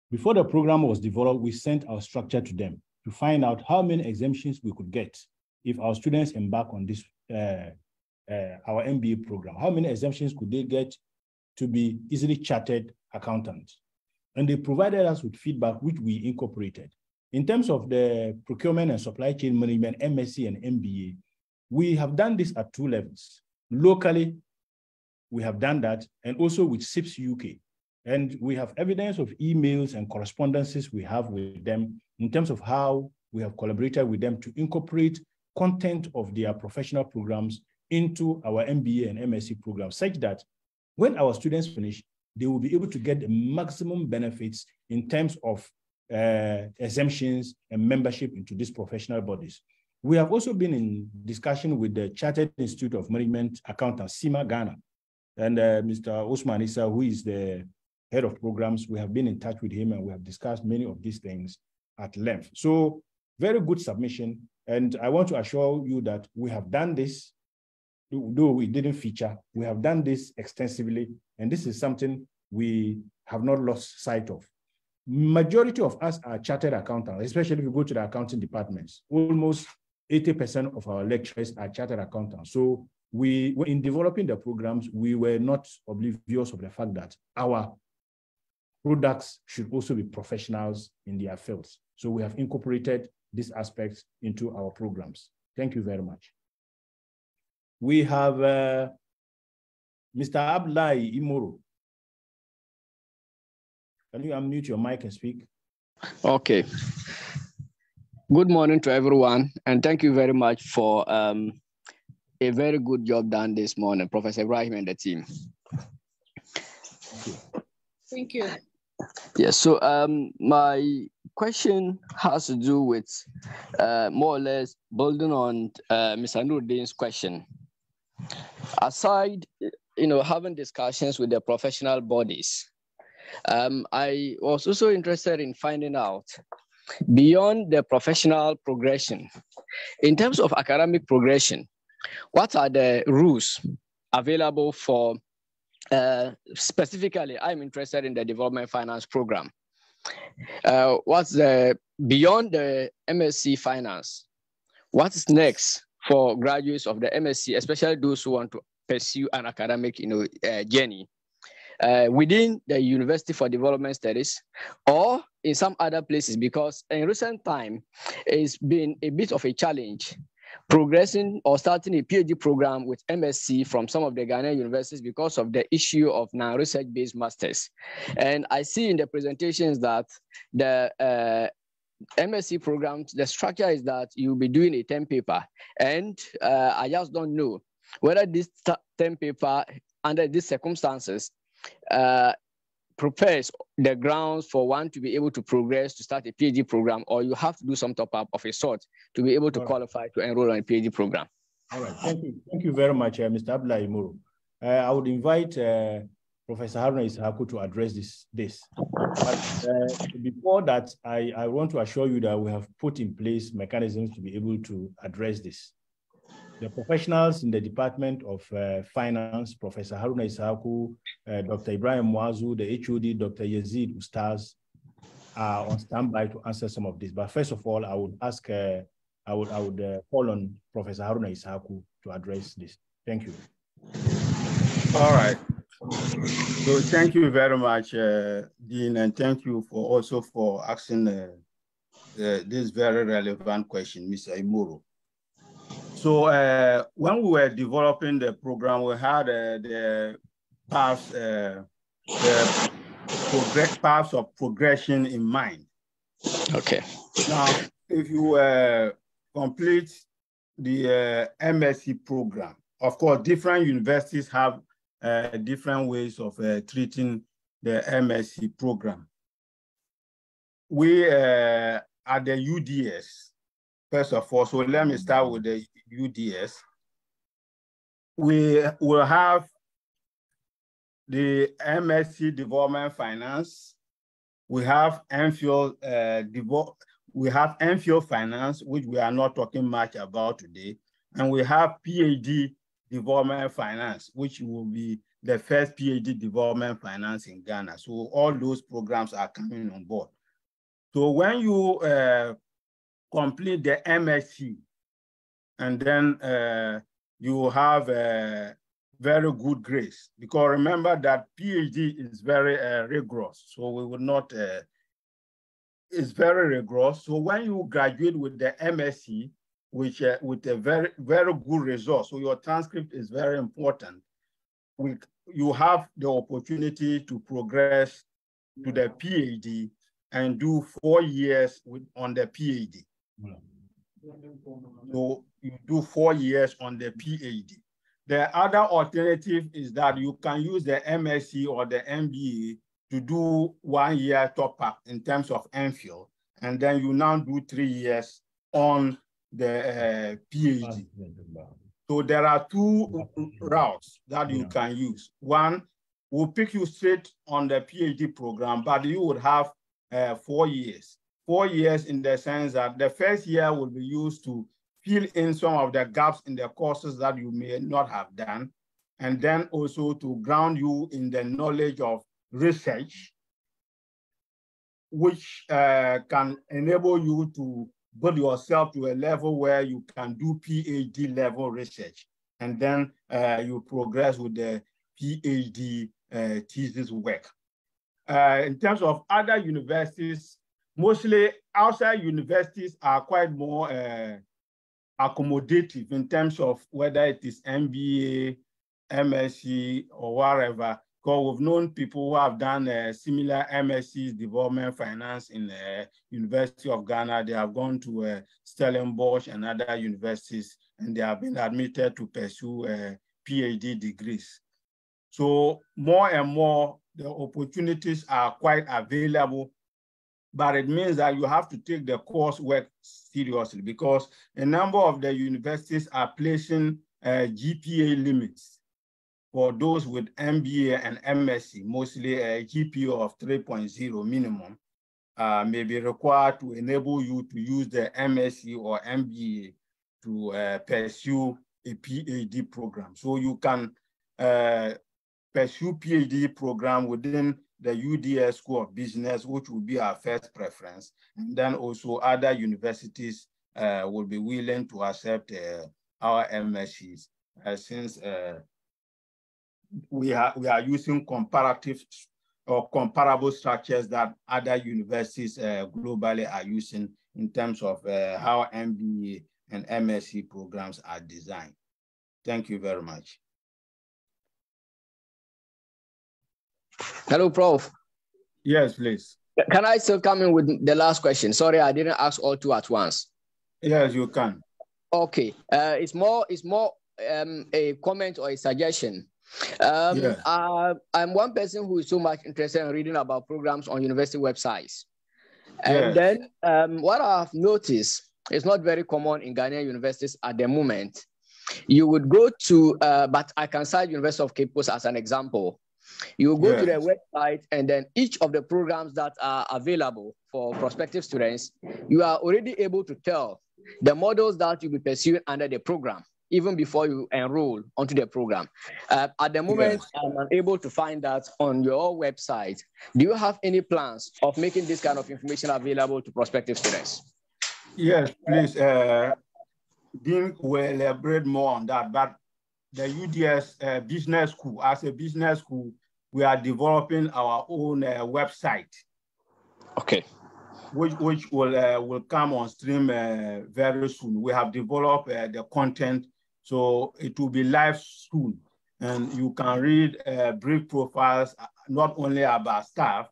before the program was developed, we sent our structure to them to find out how many exemptions we could get if our students embark on this, our MBA program. How many exemptions could they get to be easily chartered accountants? And they provided us with feedback, which we incorporated. In terms of the procurement and supply chain management, MSc and MBA, we have done this at 2 levels. Locally, we have done that, and also with SIPS UK. And we have evidence of emails and correspondences we have with them in terms of how we have collaborated with them to incorporate content of their professional programs into our MBA and MSc programs, such that when our students finish, they will be able to get the maximum benefits in terms of exemptions and membership into these professional bodies. We have also been in discussion with the Chartered Institute of Management Accountants, CIMA Ghana, and Mr. Osman Issa, who is the head of programs. We have been in touch with him and we have discussed many of these things at length. So very good submission. And I want to assure you that we have done this, though we didn't feature, we have done this extensively. And this is something we have not lost sight of. Majority of us are chartered accountants, especially if you go to the accounting departments. Almost 80% of our lecturers are chartered accountants. So in developing the programs, we were not oblivious of the fact that our products should also be professionals in their fields. So we have incorporated these aspects into our programs. Thank you very much. We have Mr. Abdullahi Imoro. Can you unmute your mic and speak? Okay. Good morning to everyone, and thank you very much for a very good job done this morning, Professor Ibrahim and the team. Thank you. Yes, so my question has to do with more or less building on Mr. Nuruddin's question. Aside, having discussions with the professional bodies, I was also interested in finding out, beyond the professional progression, in terms of academic progression, what are the rules available for, specifically, I'm interested in the development finance program. What's beyond the MSc finance, what's next for graduates of the MSc, especially those who want to pursue an academic journey within the University for Development Studies or in some other places? Because in recent time, it's been a bit of a challenge progressing or starting a PhD program with MSc from some of the Ghanaian universities because of the issue of non-research-based masters. And I see in the presentations that the MSc programs, the structure is that you'll be doing a 10 paper. And I just don't know whether this 10 paper under these circumstances prepares the grounds for one to be able to progress to start a PhD program, or you have to do some top up of a sort to be able to qualify to enroll on a PhD program. All right, thank you very much, Mr. Abdullahi Imoro. I would invite Professor Haruna Ishaku to address this. But before that, I want to assure you that we have put in place mechanisms to be able to address this. The professionals in the Department of Finance, Professor Haruna Ishaku, Dr. Ibrahim Mwazu, the HOD, Dr. Yazid Ustaz, are on standby to answer some of this. But first of all, I would ask I would call on Professor Haruna Isaku to address this. Thank you. All right. So thank you very much, Dean, and thank you for asking this very relevant question, Mr. Imuru. So when we were developing the program, we had the paths of progression in mind. Okay. Now, if you complete the MSc program, of course, different universities have different ways of treating the MSc program. We at the UDS, first of all, so let me start with the UDS. We will have the MSc Development Finance. We have MPhil Finance, which we are not talking much about today, and we have PhD Development Finance, which will be the first PhD Development Finance in Ghana. So all those programs are coming on board. So when you complete the MSc, and then you have very good grades, because remember that PhD is very rigorous. So we would not, it's very rigorous. So when you graduate with the MSc, which with a very, very good result, so your transcript is very important, you have the opportunity to progress to the PhD and do 4 years on the PhD. So you do 4 years on the PhD. The other alternative is that you can use the MSc or the MBA to do 1 year top up in terms of MPhil, and then you now do 3 years on the PhD. So there are 2 routes that you can use. One will pick you straight on the PhD program, but you would have 4 years. 4 years in the sense that the first year will be used to fill in some of the gaps in the courses that you may not have done, and then also to ground you in the knowledge of research, which can enable you to build yourself to a level where you can do PhD level research, and then you progress with the PhD thesis work. In terms of other universities, mostly outside universities are quite more accommodative in terms of whether it is MBA, MSc, or whatever. Because we've known people who have done similar MSc Development Finance in the University of Ghana. They have gone to Stellenbosch and other universities, and they have been admitted to pursue PhD degrees. So more and more, the opportunities are quite available, but it means that you have to take the coursework seriously, because a number of the universities are placing GPA limits for those with MBA and MSc. Mostly a GPA of 3.0 minimum may be required to enable you to use the MSc or MBA to pursue a PhD program. So you can pursue PhD program within the UDS School of Business, which will be our first preference. And then also other universities will be willing to accept our MScs since we are using comparative or comparable structures that other universities globally are using in terms of how MBA and MSc programs are designed. Thank you very much. Hello, Prof. Yes, please. Can I still come in with the last question? Sorry, I didn't ask all 2 at once. Yes, you can. Okay. It's more a comment or a suggestion. I'm one person who is so much interested in reading about programs on university websites. And then what I've noticed is not very common in Ghanaian universities at the moment. You would go to, but I can cite University of Cape Coast as an example. You go to their website, and then each of the programs that are available for prospective students, you are already able to tell the models that you'll be pursuing under the program, even before you enroll onto the program. At the moment, I'm unable to find that on your website. Do you have any plans of making this kind of information available to prospective students? Yes, please. Dean will elaborate more on that, but the UDS business school, as a business school, we are developing our own website. Okay. Which will come on stream very soon. We have developed the content, so it will be live soon. And you can read brief profiles, not only about staff,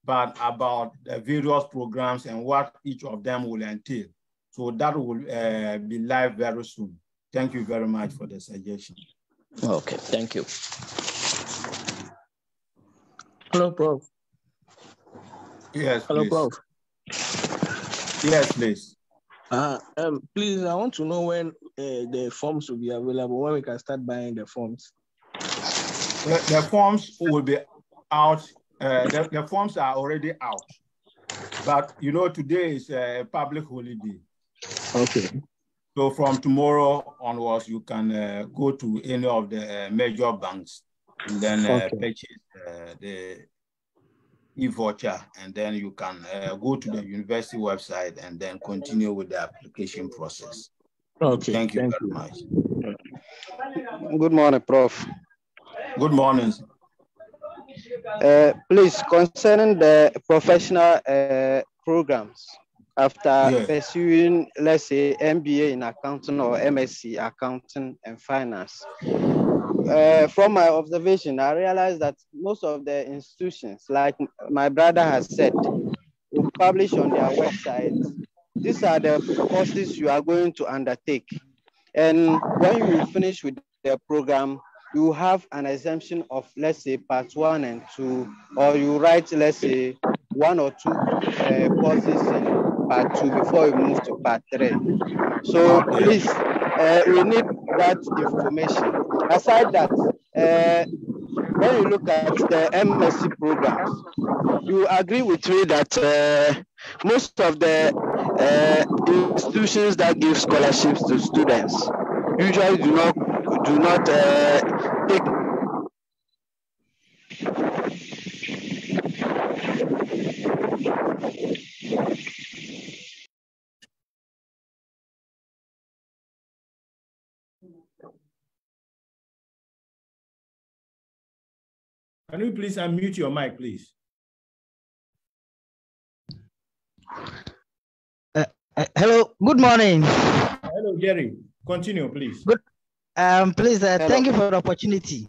but about the various programs and what each of them will entail. So that will be live very soon. Thank you very much for the suggestion. Okay, thank you. Hello, Prof. Yes, Hello, please. Prof. Yes, please. Please, I want to know when the forms will be available, when we can start buying the forms. The forms will be out. The forms are already out. But, you know, today is a public holiday. Okay. So from tomorrow onwards, you can go to any of the major banks and then purchase the e-voucher, and then you can go to the university website and then continue with the application process. Okay. Thank you very much. Good morning, Prof. Good morning. Please, concerning the professional programs, after pursuing, let's say, MBA in accounting or MSc accounting and finance, from my observation, I realized that most of the institutions, like my brother has said, will publish on their website, these are the courses you are going to undertake. And when you finish with the program, you have an exemption of, let's say, part 1 and 2, or you write, let's say, 1 or 2 courses in part 2 before you move to part 3. So please, we need that information. Aside that, when you look at the MSc programs, you agree with me that most of the institutions that give scholarships to students usually do not take. Can you please unmute your mic, please? Hello, good morning. Hello, Jerry. Continue, please. Good. Please, thank you for the opportunity.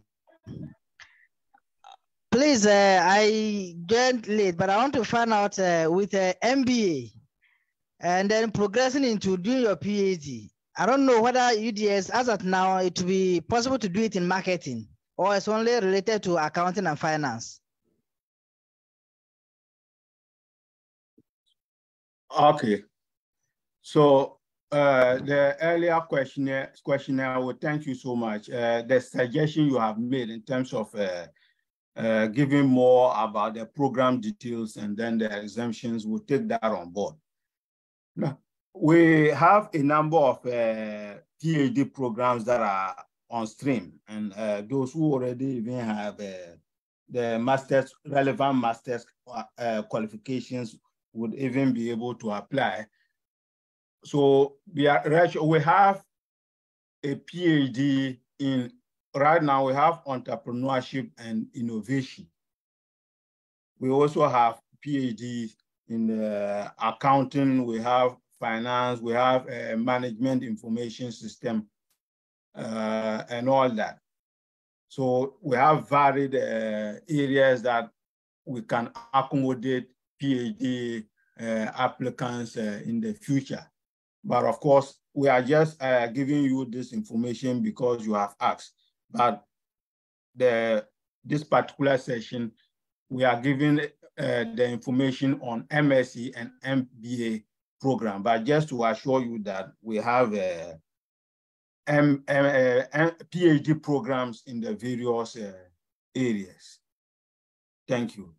Please, I joined late, but I want to find out with MBA and then progressing into doing your PhD. I don't know whether UDS, as of now, it will be possible to do it in marketing, or it's only related to accounting and finance. Okay. So the earlier questionnaire, well, thank you so much. The suggestion you have made in terms of giving more about the program details and then the exemptions, we'll take that on board. Now, we have a number of PhD programs that are on stream, and those who already even have the master's, relevant master's qualifications would even be able to apply. So we have a PhD in, right now we have entrepreneurship and innovation. We also have PhD in accounting, we have finance, we have management information system, and all that. So we have varied areas that we can accommodate PhD applicants in the future. But of course, we are just giving you this information because you have asked. But this particular session, we are giving the information on MSc and MBA program. But just to assure you that we have PhD programs in the various areas. Thank you.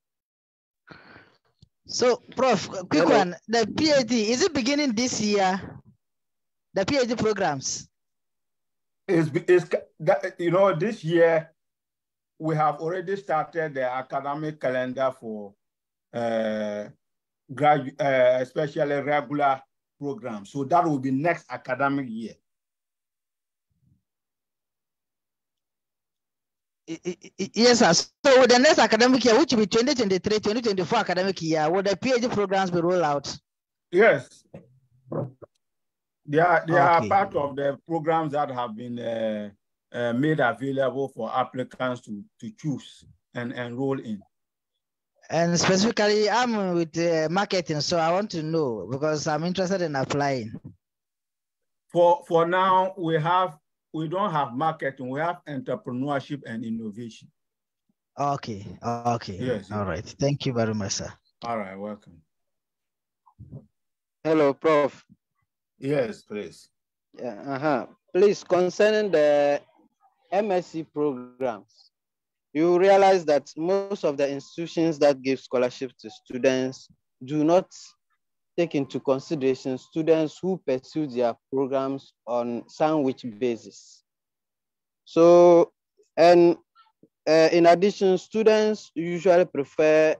So, Prof, quick one, the PhD, is it beginning this year? The PhD programs? You know, this year, we have already started the academic calendar for especially regular program. So that will be next academic year. Yes, sir. So the next academic year, which will be 2023-2024 academic year, will the PhD programs be rolled out? Yes. They are part of the programs that have been made available for applicants to choose and enroll in. And specifically, I'm with marketing, so I want to know because I'm interested in applying. For now, we don't have marketing, we have entrepreneurship and innovation. Okay. Yes. All right. Thank you very much, sir. All right, welcome. Hello, Prof. Yes, please. Yeah, Please, concerning the MSc programs, you realize that most of the institutions that give scholarships to students do not take into consideration students who pursue their programs on sandwich basis. So, and in addition, students usually prefer,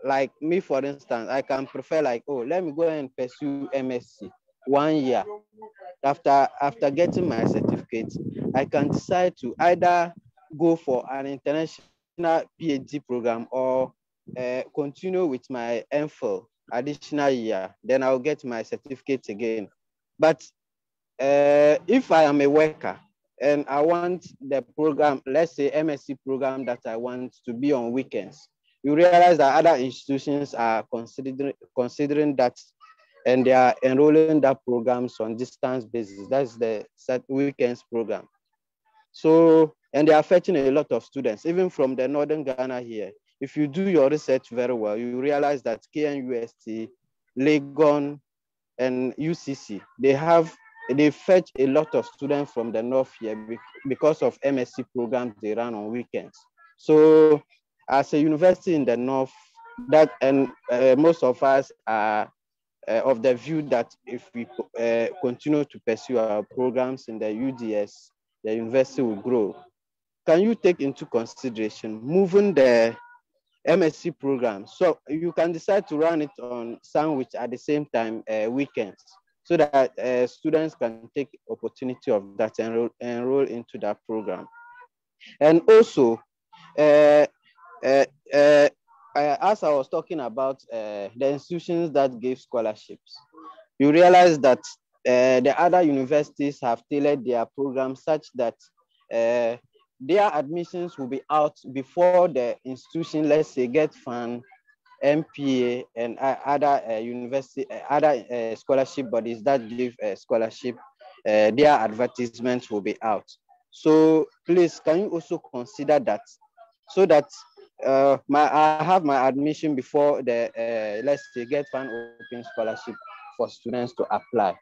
like me, for instance, I can prefer like, oh, let me go and pursue MSc 1 year. After getting my certificate, I can decide to either go for an international PhD program or continue with my MPhil additional year. Then I'll get my certificate again. But if I am a worker and I want the program, let's say MSc program that I want to be on weekends, you realize that other institutions are considering that, and they are enrolling that programs on distance basis. That's the weekends program. So, and they are fetching a lot of students, even from the Northern Ghana here. If you do your research very well, you realize that KNUST, Legon, and UCC, they fetch a lot of students from the North here because of MSc programs they run on weekends. So, as a university in the North, most of us are of the view that if we continue to pursue our programs in the UDS, the university will grow. Can you take into consideration moving the MSc program? So you can decide to run it on sandwich at the same time weekends, so that students can take opportunity of that and enroll into that program. And also, as I was talking about the institutions that give scholarships, you realize that the other universities have tailored their programs such that their admissions will be out before the institution, let's say, GetFund, MPA, and other other scholarship bodies that give scholarship, their advertisements will be out. So please, can you also consider that, so that I have my admission before the let's say GetFund open scholarship for students to apply.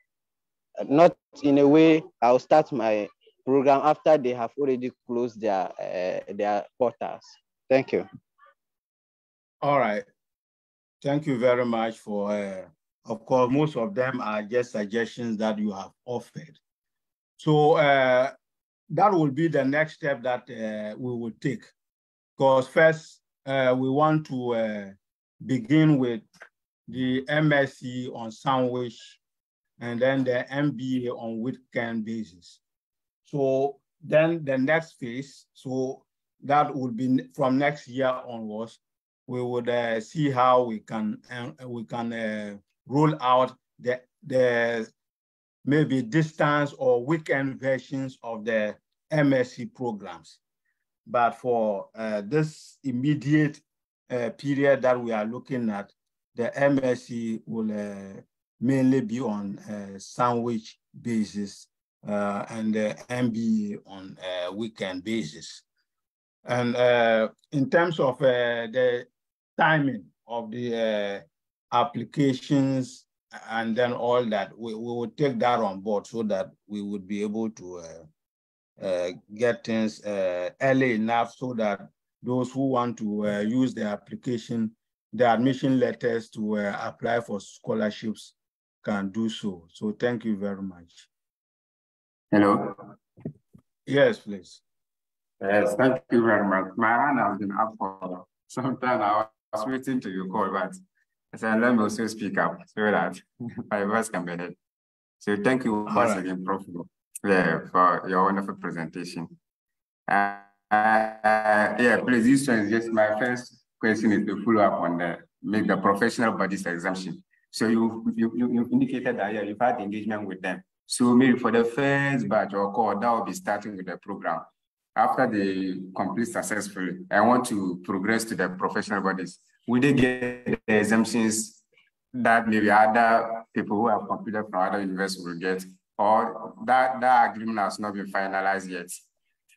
Not in a way I'll start my program after they have already closed their portals. Thank you. All right. Thank you very much for, of course, most of them are just suggestions that you have offered. So that will be the next step that we will take. Because first, we want to begin with the MSc on sandwich and then the MBA on weekend basis. So then the next phase, so that would be from next year onwards, we would see how we can roll out the maybe distance or weekend versions of the MSc programs. But for this immediate period that we are looking at, the MSc will mainly be on sandwich basis and the MBA on weekend basis. And in terms of the timing of the applications and then all that, we will take that on board so that we would be able to get things early enough so that those who want to use the application, the admission letters to apply for scholarships can do so. So thank you very much. Hello. Yes, please. Yes, thank you very much. My hand has been up for some time. I was waiting to your call, but So let me also speak up so that my voice can be heard. So thank you once again, Prof. For your wonderful presentation. Yeah, please, this one is just my first question is to follow up on the professional bodies exemption. So you indicated that you've had engagement with them. So maybe for the first batch or core, that will be starting with the program. After they complete successfully, I want to progress to the professional bodies. Will they get the exemptions that maybe other people who have completed from other universities will get, or that agreement has not been finalized yet?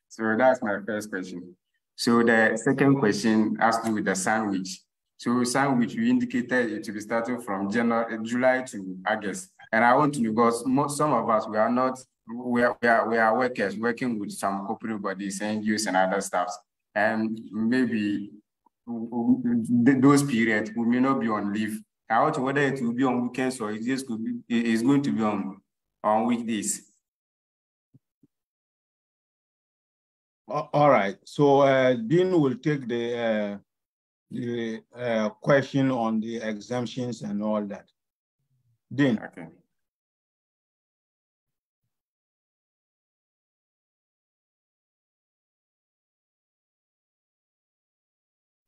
So that's my first question. So the second question has to do with the sandwich. So sandwich, you indicated it to be starting from July to August. And I want to know, because some of us, we are workers working with some corporate bodies, NGOs and other staffs. And maybe those periods we may not be on leave. I want to whether it will be on weekends or it's going to be on weekdays. All right. So Dean will take the question on the exemptions and all that. Dean. Okay.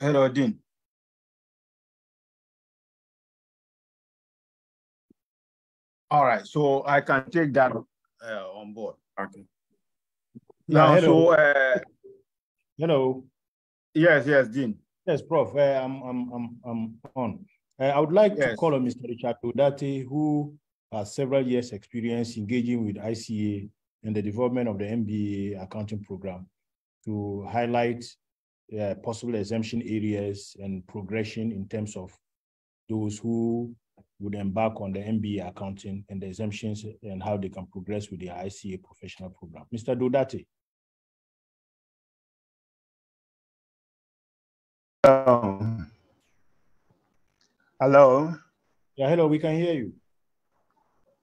Hello, Dean. All right. So I can take that on board. Okay. Now, hello. so hello. Yes, Dean. Yes, Prof. I'm on. I would like to call on Mr. Richard Odate, who has several years' experience engaging with ICA and the development of the MBA accounting program, to highlight possible exemption areas and progression in terms of those who would embark on the MBA accounting and the exemptions and how they can progress with the ICA professional program. Mr. Dodate. Hello. Yeah, hello, we can hear you.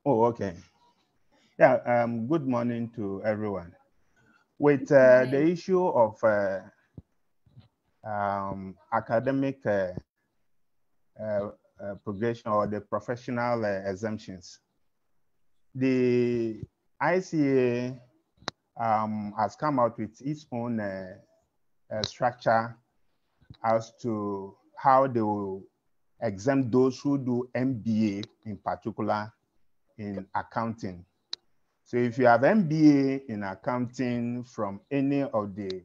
Oh, okay. Yeah, good morning to everyone. With the issue of academic progression or the professional exemptions, the ICA has come out with its own structure as to how they will exempt those who do MBA in particular in accounting. So if you have MBA in accounting from any of the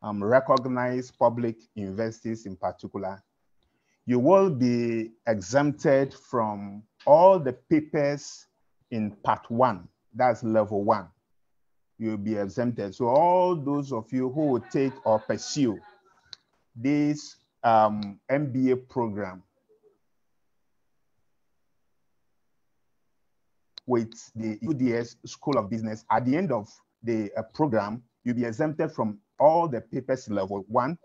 recognized public universities in particular, you will be exempted from all the papers in part 1, that's level 1. You'll be exempted. So all those of you who will take or pursue this MBA program with the UDS School of Business, at the end of the program, you'll be exempted from all the papers in level 1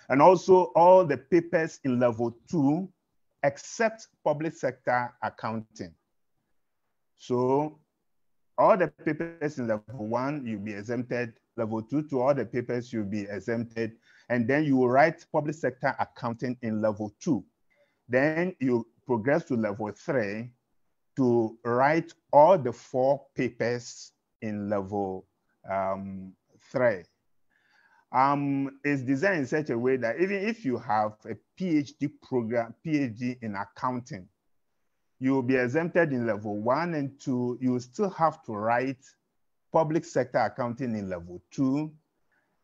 and also all the papers in level 2, except public sector accounting. So all the papers in level 1, you'll be exempted. Level 2 to all the papers, you'll be exempted. And then you will write public sector accounting in level 2. Then you progress to level 3 to write all the 4 papers in level 3. It's designed in such a way that even if you have a PhD program, PhD in accounting, you will be exempted in level 1 and 2. You will still have to write public sector accounting in level 2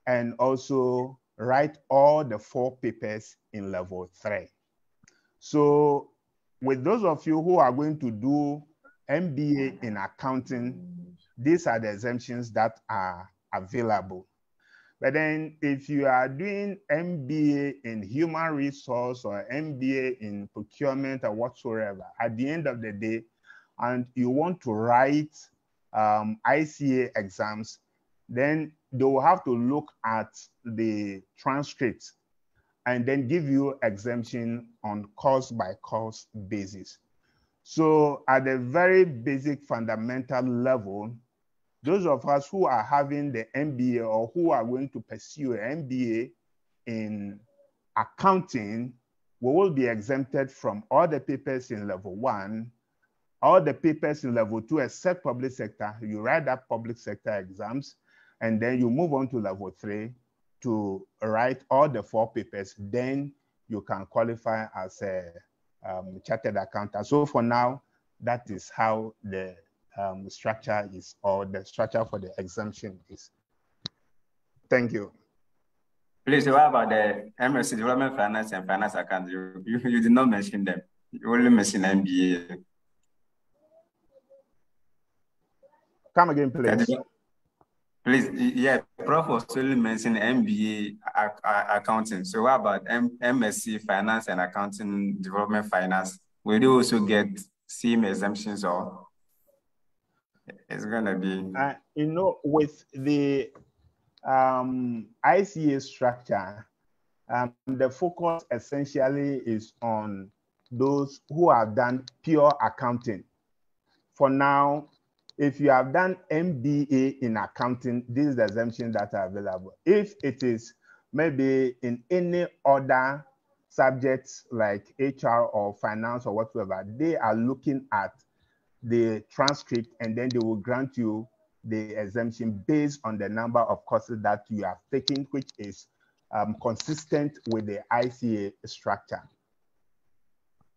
and also write all the 4 papers in level 3. So with those of you who are going to do MBA in accounting, these are the exemptions that are available. But then if you are doing MBA in human resource or MBA in procurement or whatsoever, at the end of the day, and you want to write ICA exams, then they will have to look at the transcripts and then give you exemption on course by course basis. So at a very basic fundamental level, those of us who are having the MBA or who are going to pursue an MBA in accounting, we will be exempted from all the papers in level 1, all the papers in level 2 except public sector. You write up public sector exams, and then you move on to level 3 to write all the 4 papers. Then you can qualify as a chartered accountant. So for now, that is how the structure is, or the structure for the exemption is. Thank you. Please, what about the MSc Development Finance and Finance Accounting? You did not mention them. You only mentioned MBA. Come again, please. Please, yeah, Prof was only mentioned MBA accounting. So what about MSc Finance and Accounting Development Finance? Will they also get same exemptions, or it's gonna be? You know, with the ICA structure, the focus essentially is on those who have done pure accounting. For now, if you have done MBA in accounting, these are the exemptions that are available. If it is maybe in any other subjects like HR or finance or whatever, they are looking at the transcript and then they will grant you the exemption based on the number of courses that you have taken, which is consistent with the ICA structure.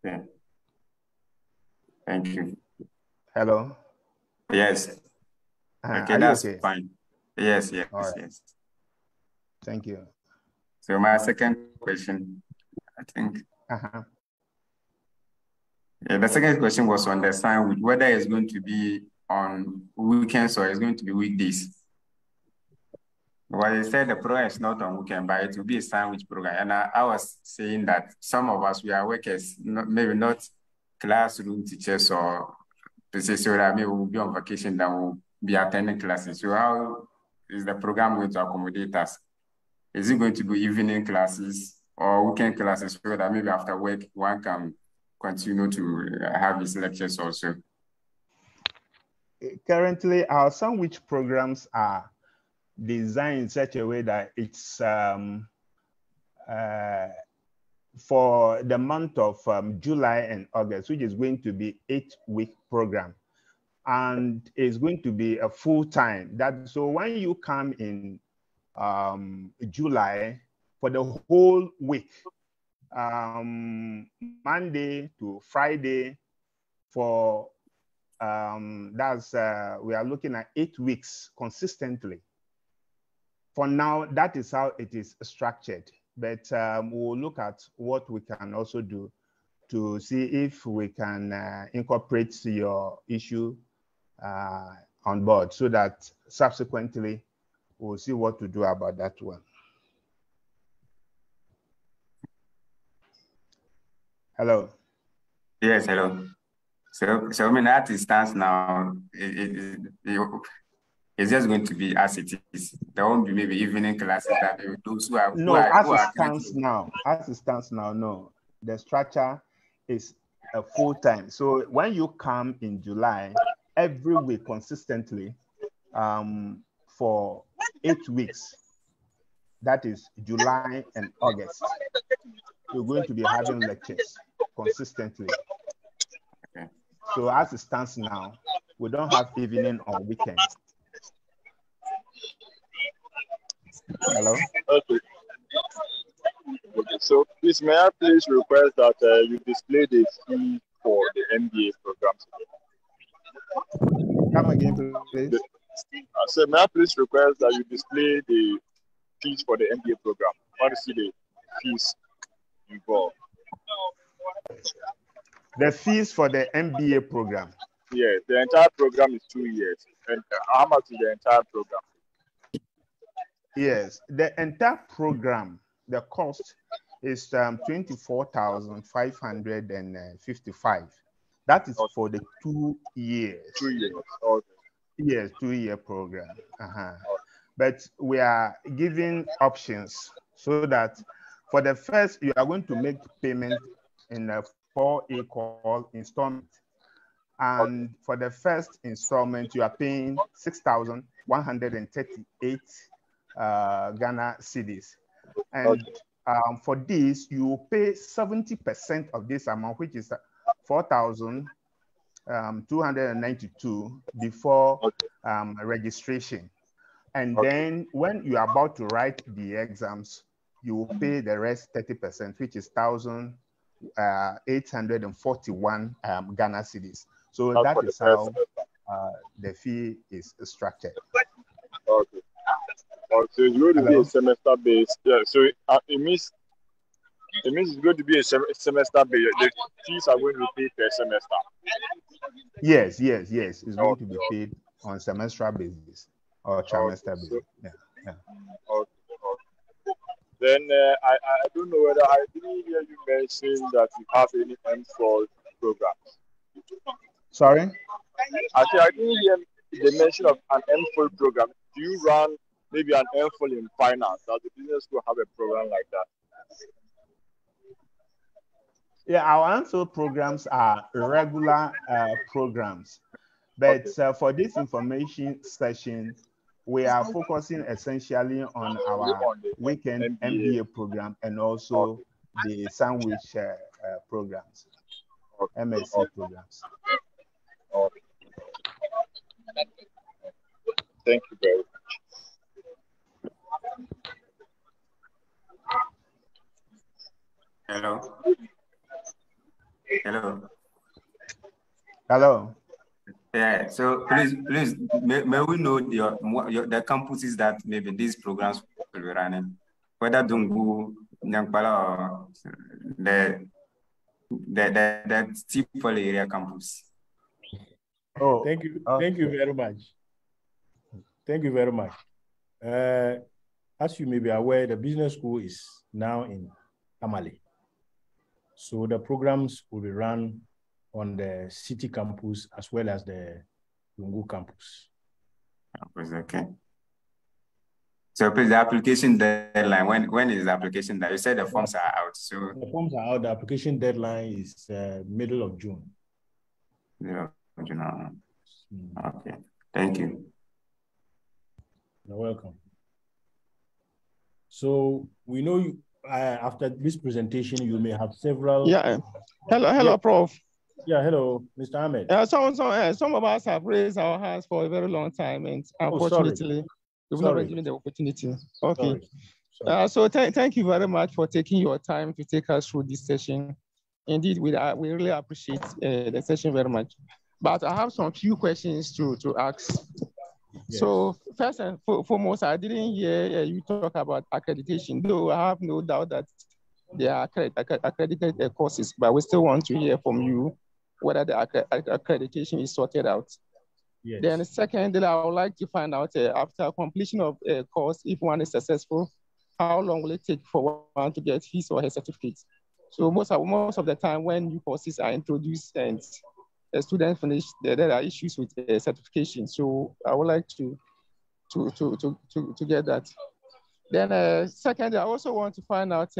Yeah. Thank you. Hello? Yes. Okay, that's okay? Fine. Yes, yes, right. Yes. Thank you. So my second question, I think. Yeah, the second question was to understand whether it's going to be on weekends or it's going to be weekdays. Well, you said the program is not on weekend, but it will be a sandwich program. And I was saying that some of us, we are workers, maybe not classroom teachers, or so that maybe we'll be on vacation, then we'll be attending classes. So how is the program going to accommodate us? Is it going to be evening classes or weekend classes, so that maybe after work, one can continue to have his lectures also? Currently, our sandwich programs are designed in such a way that it's for the month of July and August, which is going to be 8-week program, and it's going to be a full time. So when you come in July, for the whole week, Monday to Friday, for we are looking at 8 weeks consistently. For now, that is how it is structured. But we'll look at what we can also do to see if we can incorporate your issue on board, so that subsequently we'll see what to do about that one. Hello. Yes, hello. So I mean, that stands now. It's just going to be as it is. There won't be maybe evening classes that those who are as it stands now, no. The structure is a full time. So when you come in July, every week consistently, for 8 weeks, that is July and August, you're going to be having lectures consistently. Okay. So as it stands now, we don't have evening or weekend. Hello? Okay. So please, may I please request that you display the fee for the MBA programs? Come again, please. So may I please request that you display the fees for the MBA program? I want to see the fees involved. The fees for the MBA program? Yeah, the entire program is 2 years. And how much is the entire program? Yes, the entire program, the cost is 24,555. That is for the 2 years. 2 years. Okay. Yes, 2-year program. But we are giving options so that for the first, you are going to make payment in a 4 equal installment. And for the first installment, you are paying 6,138 Ghana cedis. And For this, you pay 70% of this amount, which is 4,292 before registration. And then when you are about to write the exams, you will pay the rest 30%, which is 1,841 Ghana cedis. So that is how the fee is structured. Okay. So it's going to be a semester based. Yeah. So it means it's going to be a semester based. The fees are going to be paid per semester. Yes. It's going to be paid on semestral basis or trimester basis. Yeah. Okay. Then I don't know whether I didn't hear you mention that you have any MPhil programs. Sorry? Actually, I didn't hear the mention of an MPhil program. Do you run maybe an MPhil in finance? Does the business school have a program like that? Yeah, our MPhil programs are regular programs. But for this information session, we are focusing essentially on our weekend MBA program and also the sandwich programs, MSc programs. Okay. Thank you very much. Hello. Yeah, so please, may we know the campuses that maybe these programs will be running, whether Dungu, Nyankpala, or the Tipol area campus. Oh, thank you very much. Thank you very much. As you may be aware, the business school is now in Tamale. So the programs will be run on the city campus as well as the Lungu campus. Okay. So please, the application deadline, when is the application deadline? You said the forms are out. So the forms are out. The application deadline is middle of June. Yeah. Okay. Thank you. You're welcome. So we know you, after this presentation, you may have several. Yeah. Hello, Prof. Yeah, hello, Mr. Ahmed. Some of us have raised our hands for a very long time, and unfortunately, we've not been given the opportunity. Okay. Sorry. So thank you very much for taking your time to take us through this session. Indeed, we really appreciate the session very much. But I have some few questions to ask. Yes. So first and foremost, I didn't hear you talk about accreditation, though I have no doubt that they are accredited courses, but we still want to hear from you whether the accreditation is sorted out. Yes. Then secondly, I would like to find out after completion of a course, if one is successful, how long will it take for one to get his or her certificate? So most of the time when new courses are introduced and students finish, there are issues with certification. So I would like to get that. Then secondly, I also want to find out,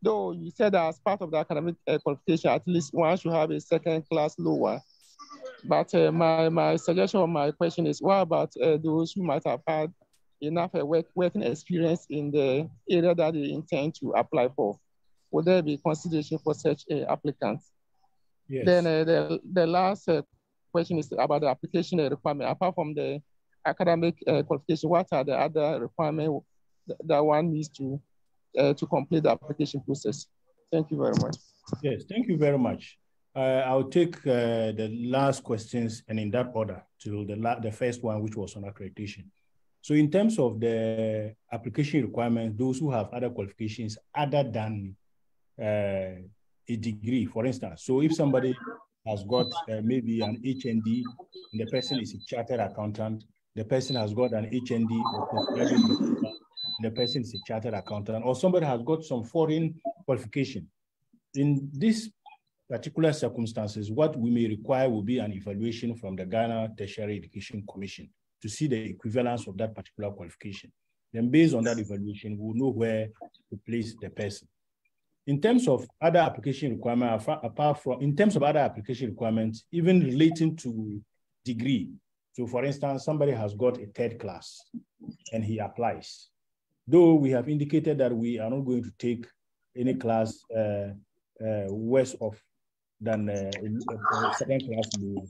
though you said that as part of the academic qualification, at least one should have a second class lower. But my suggestion or my question is, what about those who might have had enough working experience in the area that they intend to apply for? Would there be consideration for such applicants? Yes. Then the last question is about the application requirement. Apart from the academic qualification, what are the other requirements that one needs to complete the application process? Thank you very much. Yes, thank you very much. I'll take the last questions and in that order to the first one, which was on accreditation. So in terms of the application requirements, those who have other qualifications other than a degree, for instance. So if somebody has got maybe an HND and the person is a chartered accountant, the person has got an HND or postgraduate diploma, the person is a chartered accountant, or somebody has got some foreign qualification. In this particular circumstances, what we may require will be an evaluation from the Ghana Tertiary Education Commission to see the equivalence of that particular qualification. Then based on that evaluation, we'll know where to place the person. In terms of other application requirements, even relating to degree. So for instance, somebody has got a third class and he applies. though we have indicated that we are not going to take any class worse off than a second class lower.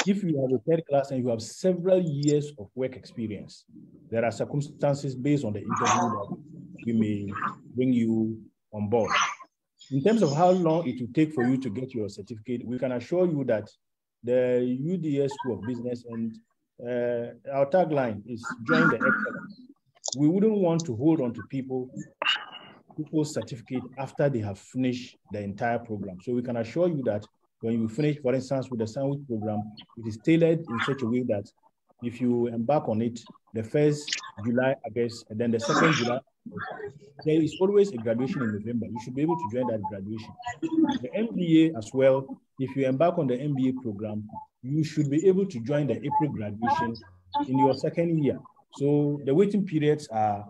If you have a third class and you have several years of work experience, there are circumstances based on the interview that we may bring you on board. In terms of how long it will take for you to get your certificate, we can assure you that the UDS School of Business and our tagline is join the excellence. We wouldn't want to hold on to people's certificate after they have finished the entire program. So we can assure you that when you finish, for instance, with the sandwich program, it is tailored in such a way that if you embark on it, the first July, August, and then the second July, there is always a graduation in November. You should be able to join that graduation. The MBA as well, if you embark on the MBA program, you should be able to join the April graduation in your second year. So the waiting periods are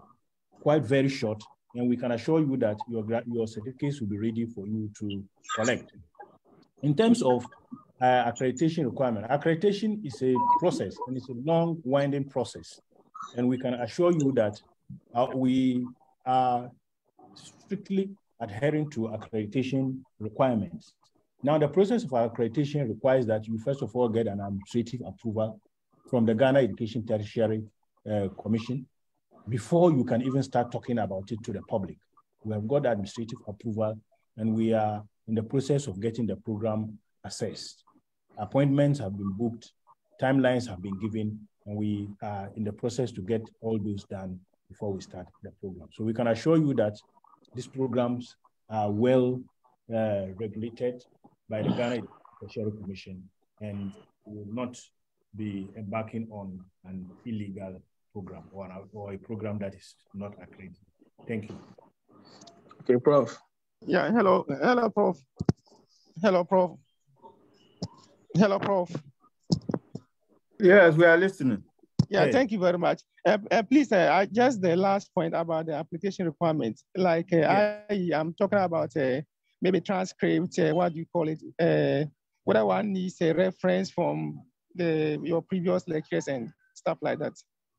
quite very short, and we can assure you that your certificates will be ready for you to collect. In terms of accreditation requirement, accreditation is a process, and it's a long, winding process. And we can assure you that we are strictly adhering to accreditation requirements. Now, the process of accreditation requires that you first of all get an administrative approval from the Ghana Education Tertiary Commission before you can even start talking about it to the public. We have got administrative approval, and we are in the process of getting the program assessed. Appointments have been booked, timelines have been given, and we are in the process to get all those done before we start the program. So we can assure you that these programs are well regulated by the Ghana Tertiary Commission and will not be embarking on an illegal program or a program that is not accredited. Thank you. Okay, Prof. Yeah, hello, Prof. Hello, Prof. Hello, Prof. Yes, we are listening. Yeah, Hey. Thank you very much. Please, just the last point about the application requirements. Like I am talking about maybe transcript, what do you call it? Whether one needs a reference from your previous lectures and stuff like that.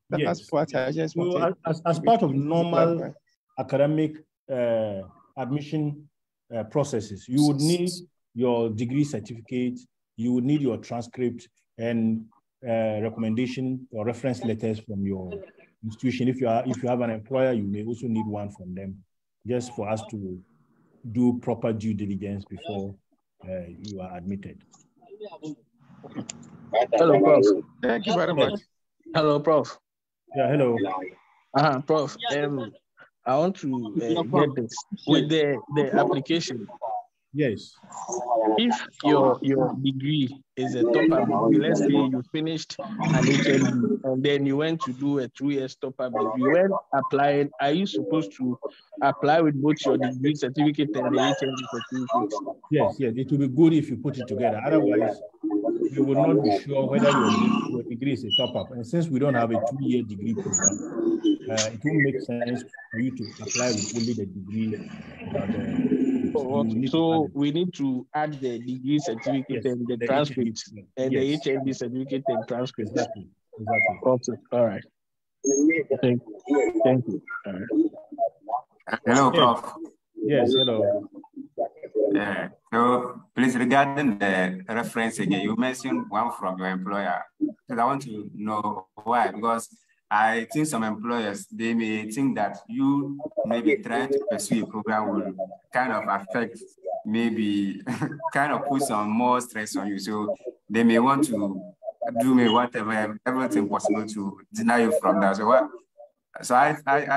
That's what I just wanted. So as part of normal academic admission processes, you would need your degree certificate, you would need your transcript and recommendation or reference letters from your institution. If you have an employer, you may also need one from them, just for us to do proper due diligence before you are admitted. Hello, Prof. Thank you very much. Hello, Prof. Yeah, hello. Prof. I want to get this with the application. Yes. If your degree is a top-up degree, let's say you finished an HND and then you went to do a 2 years top-up degree, when applying, are you supposed to apply with both your degree certificate and the HND certificate? Yes, it will be good if you put it together. Otherwise, we will not be sure whether your degree is a top-up. And since we don't have a 2-year degree program, it won't make sense for you to apply with only the degree. So we need to add the degree certificate and the transcript and the HND certificate and transcript. Exactly. Okay. All right. Thank you. All right. Hello, Prof. Yes, hello. Yeah. So please, regarding the reference again, you mentioned one from your employer. Because I want to know why. Because I think some employers, they may think that you maybe trying to pursue a program will kind of affect, maybe kind of put some more stress on you. So they may want to do everything possible to deny you from that. So I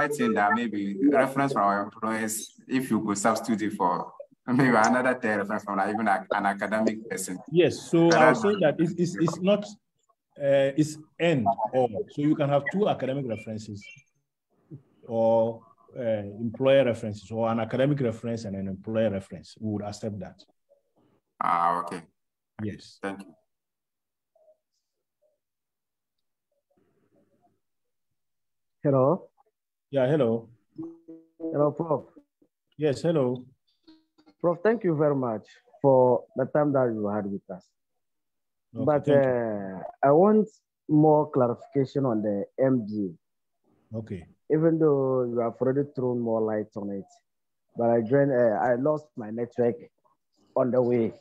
think that maybe reference from our employers, if you could substitute for maybe another reference from even an academic person. Yes, so I'll say that it's not it's and or. So you can have 2 academic references or employer references, or an academic reference and an employer reference. We would accept that. Okay. Yes. Thank you. Hello. Yeah, hello. Hello, Prof. Yes, hello. Prof, thank you very much for the time that you had with us. Okay, but I want more clarification on the MBA. Okay. even though you have already thrown more light on it. But I lost my network on the way.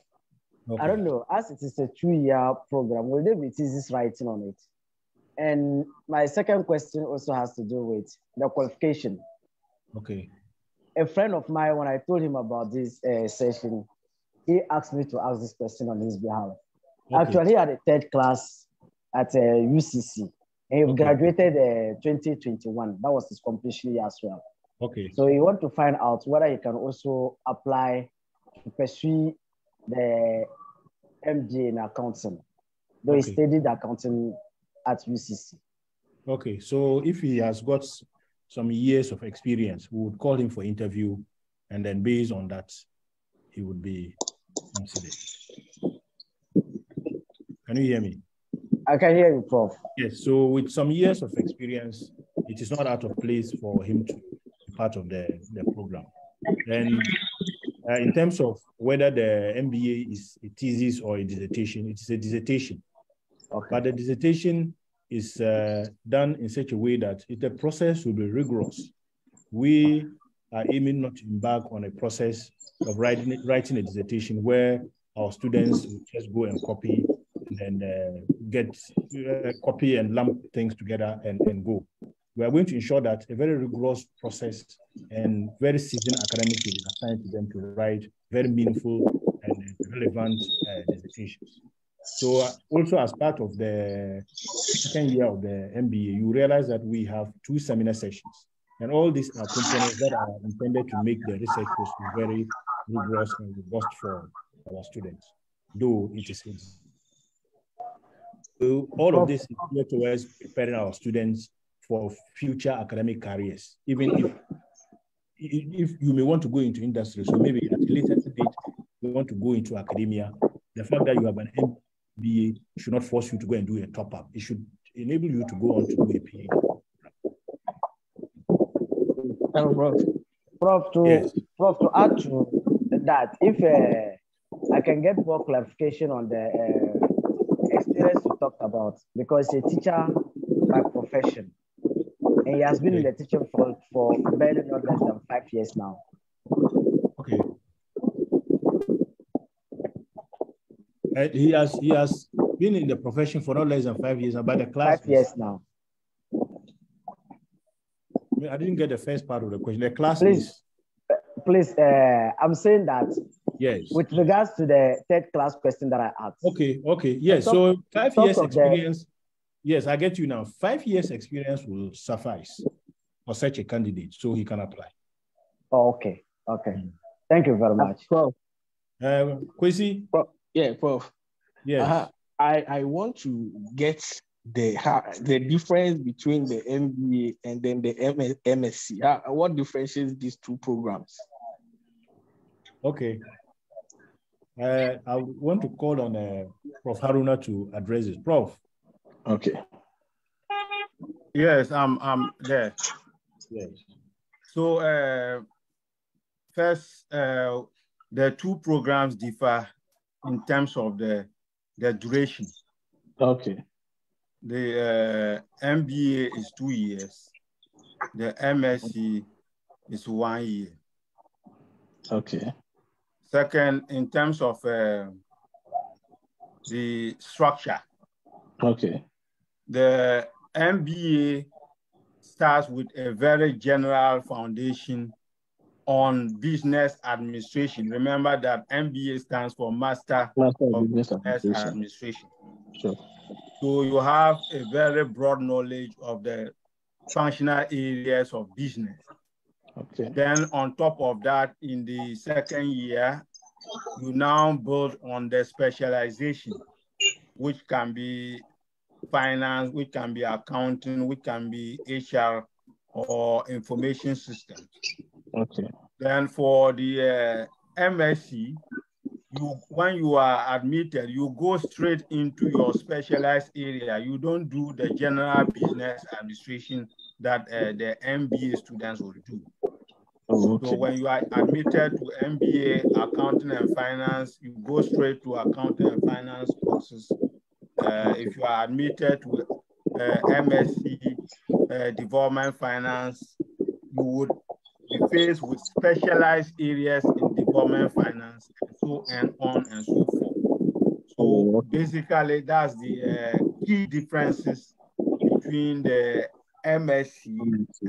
Okay. I don't know, as it is a 2-year program, will there be thesis writing on it? And my second question also has to do with the qualification. Okay. A friend of mine, when I told him about this session, he asked me to ask this question on his behalf. Okay. Actually, he had a 3rd class at UCC. And he graduated 2021. That was his completion year as well. Okay. So he want to find out whether he can also apply to pursue the MBA in accounting. Though he studied accounting at UCC. Okay, so if he has got some years of experience, we would call him for interview, and then based on that, he would be considered. Can you hear me? I can hear you, Prof. Yes, so with some years of experience, it is not out of place for him to be part of the program. And in terms of whether the MBA is a thesis or a dissertation, it is a dissertation. Okay. But the dissertation is done in such a way that the process will be rigorous. We are aiming not to embark on a process of writing a dissertation where our students will just go and copy and get copy and lump things together and go. We are going to ensure that a very rigorous process and very seasoned academics will be assigned to them to write very meaningful and relevant dissertations. So also as part of the second year of the MBA, you realize that we have 2 seminar sessions. And all these are components that are intended to make the research process very rigorous and robust for our students, though it is easy. So all of this is geared towards preparing our students for future academic careers, even if you may want to go into industry, so maybe at a later date, you want to go into academia, the fact that you have an MBA should not force you to go and do a top-up. It should enable you to go on to do a PhD. Prof, to add to that, if I can get more clarification on the experience you talked about, because he's a teacher by profession, and he has been in the teaching field for barely not less than 5 years now. Okay. He has been in the profession for not less than 5 years, but the class 5 years now. I didn't get the first part of the question. The class Please, I'm saying that. Yes. With regards to the 3rd class question that I asked. Okay. Yes. So 5 years experience. Yes, I get you now. 5 years experience will suffice for such a candidate, so he can apply. Oh, okay. Thank you very much. Prof. Kwesi? Yeah, Prof. Yes. I want to get the difference between the MBA and then the MSc. What differentiates these 2 programs? Okay. I want to call on Prof. Haruna to address this. Prof. Okay. Yes, I'm there. Yes. So first, the 2 programs differ in terms of the duration. Okay. The MBA is 2 years. The MSc is 1 year. Okay. Second, in terms of the structure. Okay. The MBA starts with a very general foundation on business administration. Remember that MBA stands for Master of Business Administration. Sure. So you have a very broad knowledge of the functional areas of business. Okay. Then on top of that, in the second year, you now build on the specialization, which can be finance, which can be accounting, which can be HR or information systems. Okay. Then for the MSc, when you are admitted, you go straight into your specialized area. You don't do the general business administration that the MBA students will do. Okay. So when you are admitted to MBA, accounting and finance, you go straight to accounting and finance courses. If you are admitted to MSc, development finance, you would be faced with specialized areas in development finance, and so on and so forth. So basically, that's the key differences between the MSc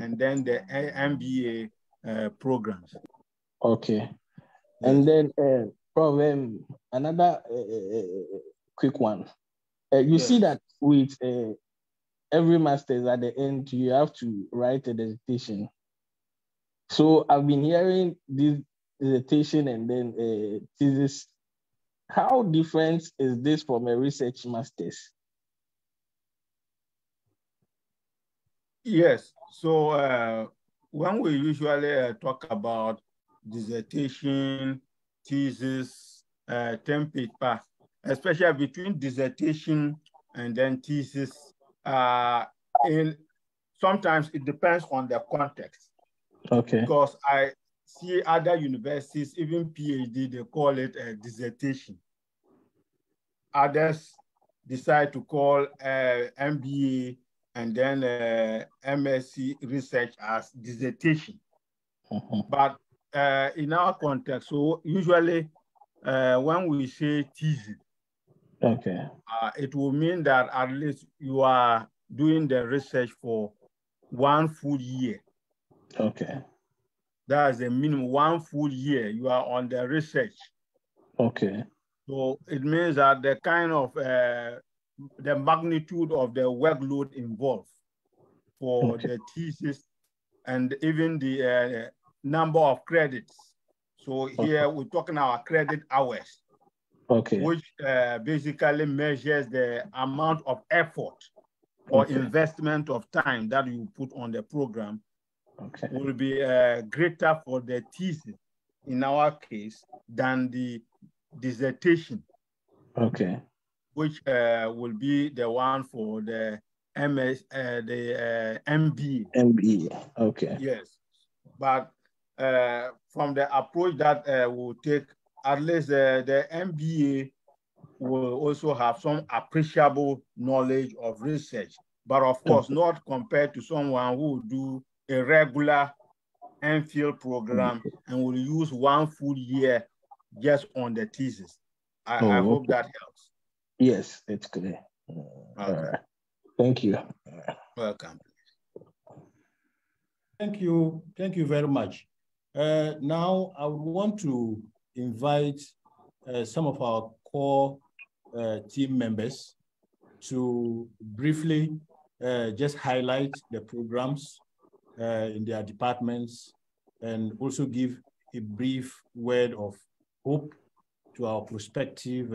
and then the MBA programs. Okay. Yes. And then problem, another quick one. You see that with every master's at the end, you have to write a dissertation. So I've been hearing this dissertation and then thesis. How different is this from a research master's? Yes. So when we usually talk about dissertation, thesis, term paper, especially between dissertation and then thesis, sometimes it depends on the context. Okay. Because I see other universities, even PhD, they call it a dissertation. Others decide to call MBA and then MSc research as dissertation. But in our context, so usually when we say thesis, okay, it will mean that at least you are doing the research for 1 full year. Okay. That's the minimum, 1 full year you are on the research. Okay. So it means that the kind of the magnitude of the workload involved for the thesis and even the number of credits. So here we're talking about credit hours, which basically measures the amount of effort or investment of time that you put on the program will be greater for the thesis in our case than the dissertation, which will be the one for the MBA. MBA, okay. Yes, but from the approach that we'll take, at least the MBA will also have some appreciable knowledge of research, but of course not compared to someone who will do a regular MPhil program and will use 1 full year just on the thesis. I hope that helps. Yes, it's clear. Okay. Thank you. Welcome. Thank you. Thank you very much. Now, I would want to invite some of our core team members to briefly just highlight the programs in their departments and also give a brief word of hope to our prospective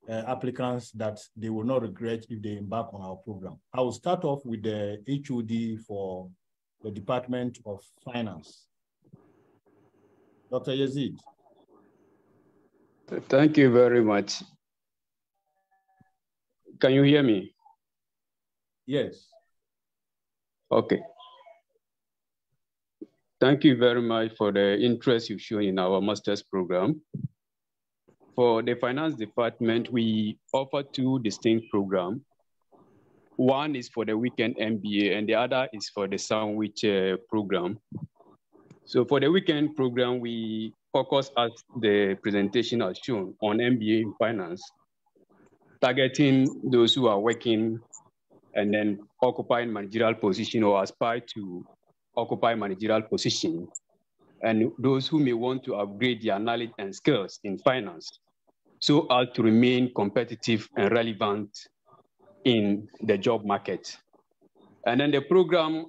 applicants that they will not regret if they embark on our program. I will start off with the HOD for the Department of Finance. Dr. Yazid. Thank you very much. Can you hear me? Yes. Okay. Thank you very much for the interest you've shown in our master's program. For the finance department, we offer 2 distinct programs. One is for the weekend MBA and the other is for the sandwich program. So for the weekend program, we focus, as the presentation has shown, on MBA in finance, targeting those who are working and then occupying managerial position or aspire to occupy managerial position, and those who may want to upgrade their knowledge and skills in finance so as to remain competitive and relevant in the job market. And then the program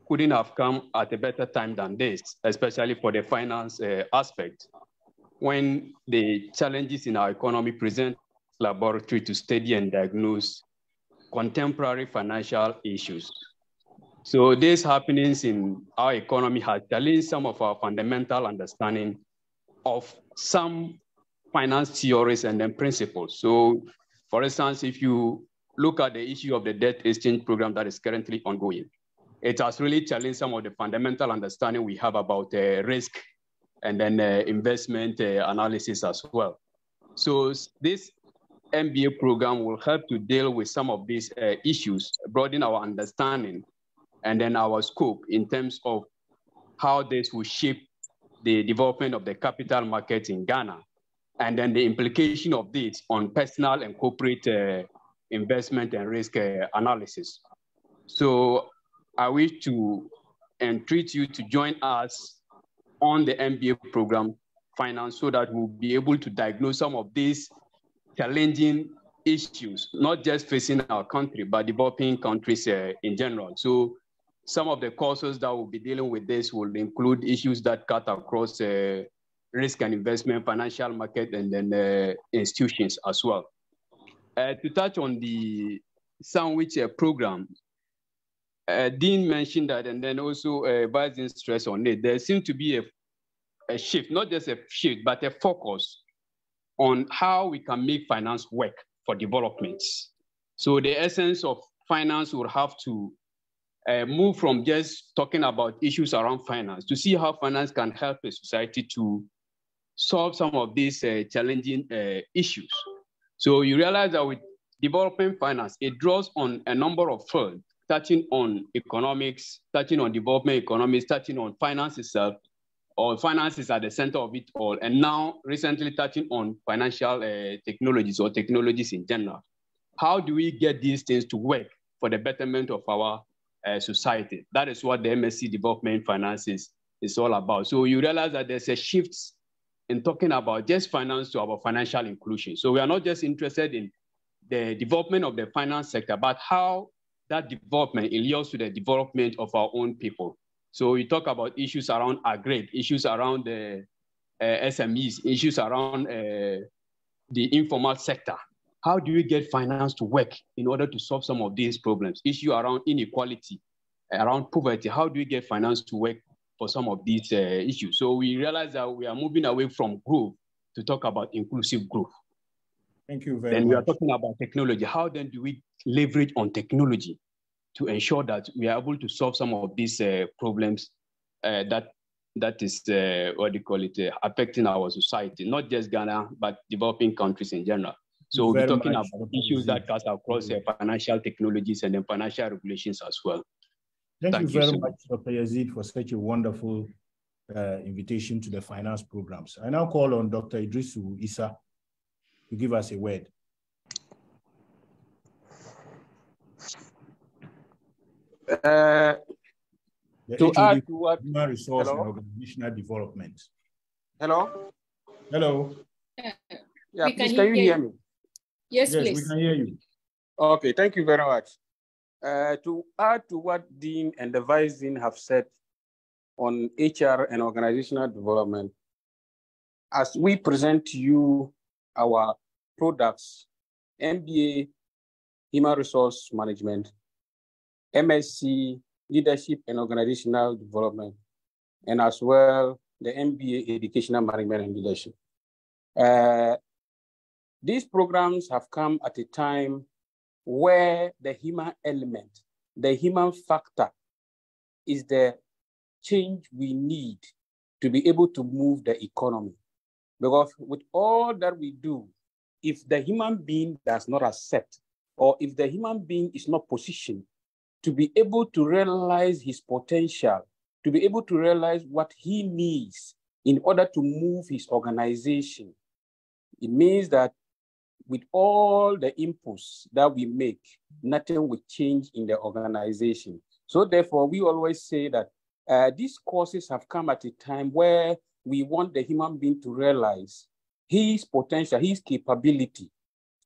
couldn't have come at a better time than this, especially for the finance aspect, when the challenges in our economy present laboratory to study and diagnose contemporary financial issues. So these happenings in our economy have challenged some of our fundamental understanding of some finance theories and then principles. So for instance, if you look at the issue of the debt exchange program that is currently ongoing, it has really challenged some of the fundamental understanding we have about risk and then investment analysis as well. So this MBA program will help to deal with some of these issues, broaden our understanding and then our scope in terms of how this will shape the development of the capital market in Ghana, and then the implication of this on personal and corporate investment and risk analysis. So I wish to entreat you to join us on the MBA program finance so that we'll be able to diagnose some of these challenging issues, not just facing our country, but developing countries in general. So some of the courses that we'll be dealing with this will include issues that cut across risk and investment, financial market, and then institutions as well. To touch on the sandwich program, Dean mentioned that, and then also Vice Dean stressed on it. There seems to be a shift, not just a shift, but a focus on how we can make finance work for development. So the essence of finance will have to move from just talking about issues around finance to see how finance can help a society to solve some of these challenging issues. So you realize that with development finance, it draws on a number of fields, touching on economics, touching on development economics, touching on finance itself, or finance is at the center of it all, and now recently touching on financial technologies or technologies in general. How do we get these things to work for the betterment of our society? That is what the MSc Development Finance is all about. So you realize that there's a shift in talking about just finance to our financial inclusion. So we are not just interested in the development of the finance sector, but how that development yields to the development of our own people. So we talk about issues around agri, issues around the SMEs, issues around the informal sector. How do we get finance to work in order to solve some of these problems? Issue around inequality, around poverty. How do we get finance to work for some of these issues? So we realize that we are moving away from growth to talk about inclusive growth. Thank you very much. Then we are talking about technology. How then do we leverage on technology to ensure that we are able to solve some of these problems that is, what do you call it, affecting our society, not just Ghana, but developing countries in general. So we'll be talking about issues that cut across financial technologies and then financial regulations as well. Thank you very much, Dr. Yazid, for such a wonderful invitation to the finance programs. I now call on Dr. Idrisu Issa to give us a word. To add to what Human Resource and Organizational Development. Hello? Hello? Yeah, please, can you hear me? Yes, yes, please. We can hear you. Okay, thank you very much. To add to what Dean and the Vice Dean have said on HR and organizational development, as we present to you our products, MBA, Human Resource Management, MSc, Leadership and Organizational Development, and as well the MBA, Educational Management and Leadership. These programs have come at a time where the human element, the human factor, is the change we need to be able to move the economy. Because with all that we do, if the human being does not accept, or if the human being is not positioned to be able to realize his potential, to be able to realize what he needs in order to move his organization, it means that with all the inputs that we make, nothing will change in the organization. So therefore, we always say that these courses have come at a time where we want the human being to realize his potential, his capability,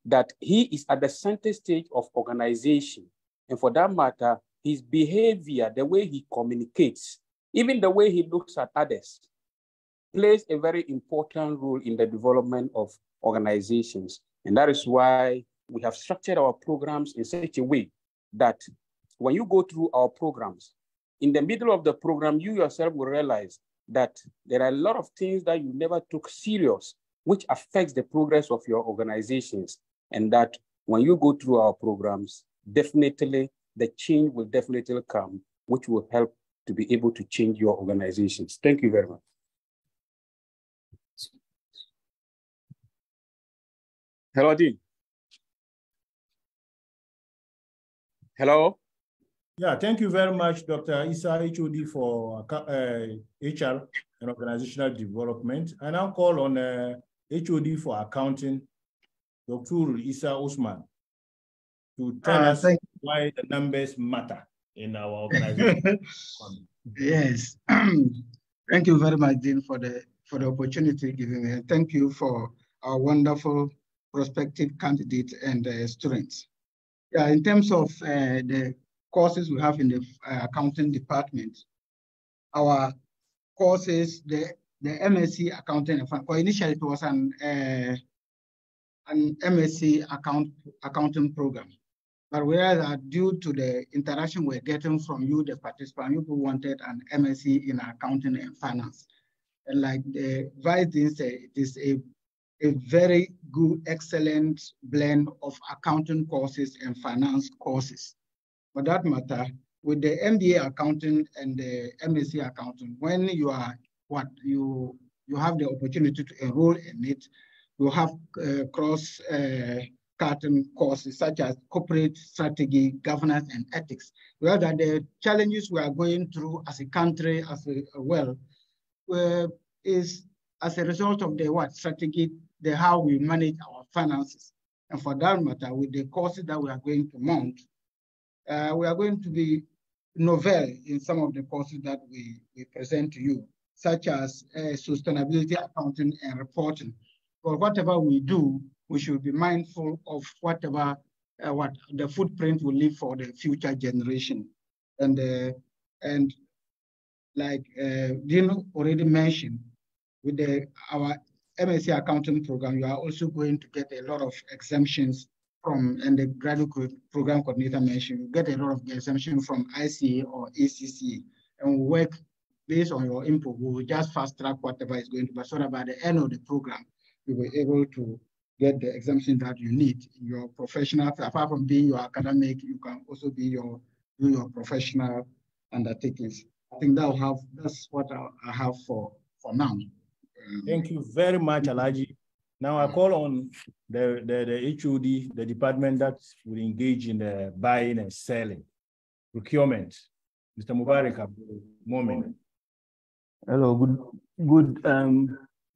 that he is at the center stage of organization. And for that matter, his behavior, the way he communicates, even the way he looks at others, plays a very important role in the development of organizations. And that is why we have structured our programs in such a way that when you go through our programs, in the middle of the program, you yourself will realize that there are a lot of things that you never took serious, which affects the progress of your organizations. And that when you go through our programs, definitely the change will definitely come, which will help to be able to change your organizations. Thank you very much. Hello, Dean. Hello. Yeah, thank you very much, Dr. Issa, HOD for HR and Organizational Development. I now call on HOD for Accounting, Dr. Issa Osman, to tell us why the numbers matter in our organization. Yes. Thank you very much, Dean, for the opportunity given me. Thank you for our wonderful prospective candidates and students. Yeah, in terms of the courses we have in the accounting department, our courses, the MSc accounting, initially it was an MSc accounting program. But whereas due to the interaction we're getting from you, the participants, you wanted an MSc in accounting and finance. And like the Vice Dean said, it is a very good, excellent blend of accounting courses and finance courses. For that matter, with the MBA accounting and the MSc accounting, when you are you have the opportunity to enroll in it, you have cross-cutting courses such as corporate strategy, governance, and ethics. Where the challenges we are going through as a country, as well, is as a result of the strategy, how we manage our finances. And for that matter, with the courses that we are going to mount, we are going to be novel in some of the courses that we present to you, such as sustainability accounting and reporting. For whatever we do, we should be mindful of whatever what the footprint will leave for the future generation. And like Dean already mentioned, with our MSc accounting program, you are also going to get a lot of exemptions from, and the graduate program coordinator mentioned, you get a lot of exemptions from ICA or ACCA, and we work based on your input. We will just fast track whatever is going to be, so that by the end of the program, you will be able to get the exemption that you need in your professional. Apart from being your academic, you can also be do your professional undertakings. I think that's what I have for now. Thank you very much, Alaji. Now I call on the HOD, the department that will engage in the buying and selling, procurement. Mr. Mubarak, moment. Hello, good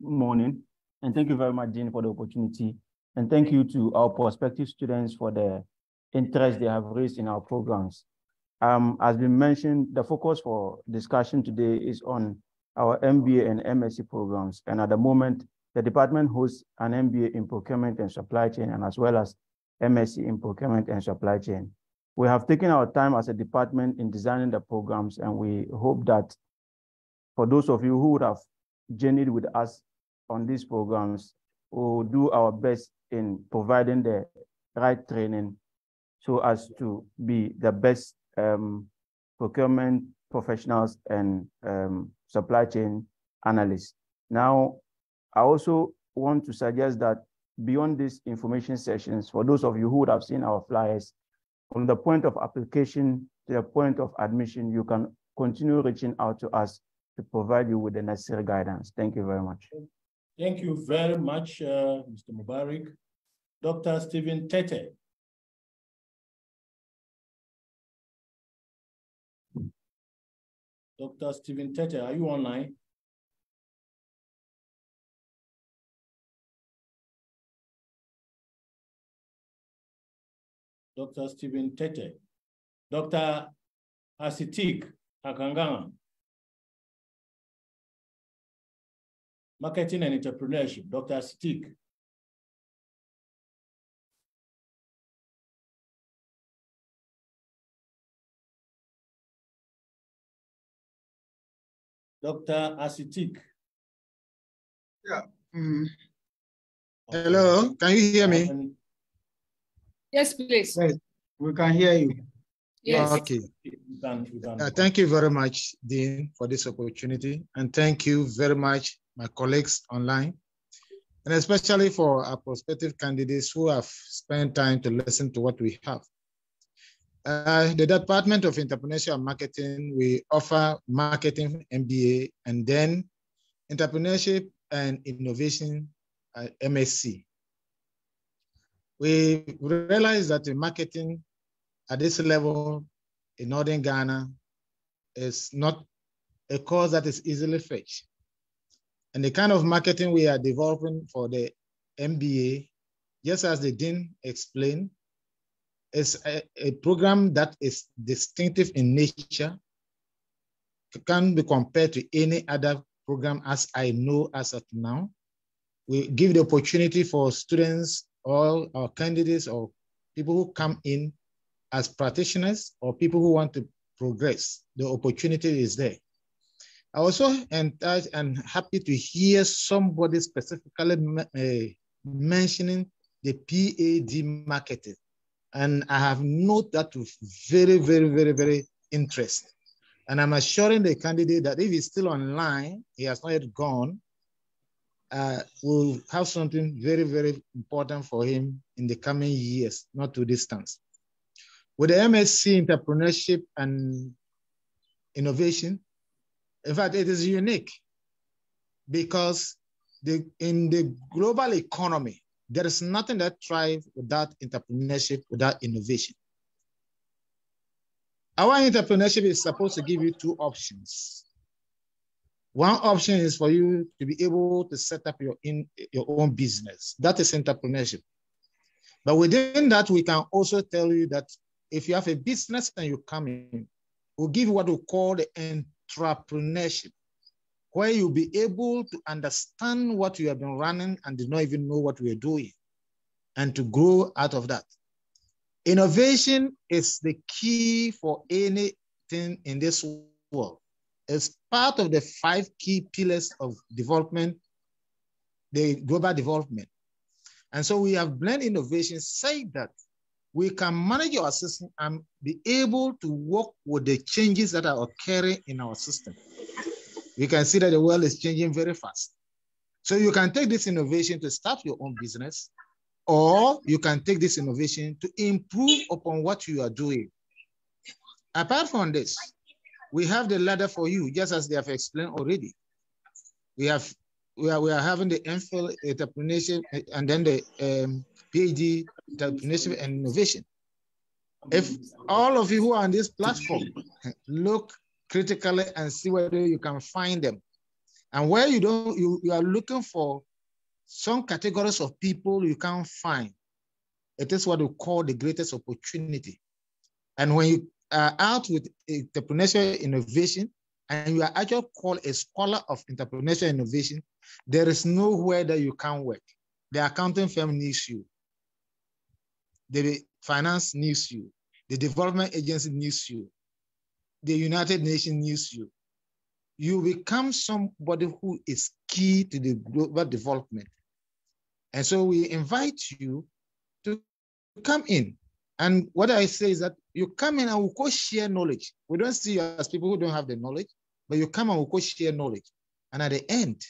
morning, and thank you very much, Dean, for the opportunity. And thank you to our prospective students for the interest they have raised in our programs. As been mentioned, the focus for discussion today is on our MBA and MSc programs. And at the moment, the department hosts an MBA in procurement and supply chain, and as well as MSc in procurement and supply chain. We have taken our time as a department in designing the programs, and we hope that for those of you who would have journeyed with us on these programs, we will do our best in providing the right training so as to be the best procurement professionals and supply chain analysts. Now, I also want to suggest that beyond these information sessions, for those of you who would have seen our flyers, from the point of application to the point of admission, you can continue reaching out to us to provide you with the necessary guidance. Thank you very much. Thank you very much, Mr. Mubarak. Dr. Stephen Tete. Dr. Stephen Tete, are you online? Dr. Stephen Tete. Dr. Asitik Akanganga. Marketing and Entrepreneurship, Dr. Asitik. Dr. Asitik. Yeah. Hello, can you hear me? Yes, please. Yes, we can hear you. Yes. Okay. Thank you very much, Dean, for this opportunity. And thank you very much, my colleagues online, and especially for our prospective candidates who have spent time to listen to what we have. The Department of Entrepreneurship and Marketing, we offer marketing MBA and then entrepreneurship and innovation MSc. We realize that in marketing at this level, in Northern Ghana is not a course that is easily fetched. And the kind of marketing we are developing for the MBA, just as the Dean explained, is a program that is distinctive in nature, can be compared to any other program as I know as of now. We give the opportunity for students, all our candidates or people who come in as practitioners or people who want to progress. The opportunity is there. I also am happy to hear somebody specifically mentioning the PAD marketing. And I have noted that with very, very, very, very interesting. And I'm assuring the candidate that if he's still online, he has not yet gone, we'll have something very, very important for him in the coming years, not too distant. With the MSc Entrepreneurship and Innovation, in fact, it is unique because in the global economy, there is nothing that thrives without entrepreneurship, without innovation. Our entrepreneurship is supposed to give you two options. One option is for you to be able to set up your own business. That is entrepreneurship. But within that, we can also tell you that if you have a business and you come in, we'll give you what we call the entrepreneurship, where you'll be able to understand what you have been running and did not even know what we are doing, and to grow out of that. Innovation is the key for anything in this world. It's part of the 5 key pillars of development, the global development. And so we have blended innovation, say that we can manage our system and be able to work with the changes that are occurring in our system. We can see that the world is changing very fast. So you can take this innovation to start your own business, or you can take this innovation to improve upon what you are doing. Apart from this, we have the ladder for you, just as they have explained already. We are having the MPhil entrepreneurship and then the PhD entrepreneurship and innovation. If all of you who are on this platform look critically and see whether you can find them, and where you don't, you are looking for some categories of people you can't find, it is what we call the greatest opportunity. And when you are out with entrepreneurial innovation and you are actually called a scholar of entrepreneurial innovation, there is nowhere that you can't work. The accounting firm needs you. The finance needs you. The development agency needs you. The United Nations needs you. You become somebody who is key to the global development. And so we invite you to come in. And what I say is that you come in and we'll go share knowledge. We don't see you as people who don't have the knowledge, but you come and we'll go share knowledge. And at the end,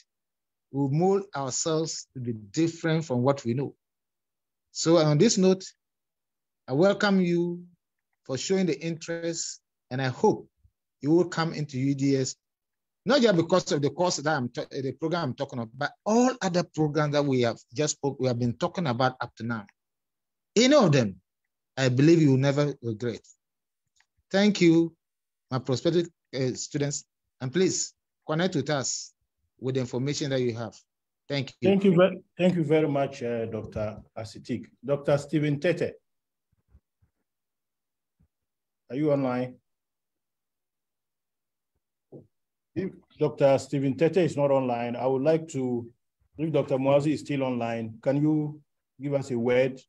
we'll mold ourselves to be different from what we know. So on this note, I welcome you for showing the interest, and I hope you will come into UDS, not just because of the course that the program I'm talking about, but all other programs that we have been talking about up to now. Any of them, I believe you will never regret. Thank you, my prospective students, and please connect with us with the information that you have. Thank you. Thank you very much, Dr. Asitik. Dr. Stephen Tete, are you online? If Dr. Stephen Tete is not online, I would like to, if Dr. Muazi is still online, can you give us a word?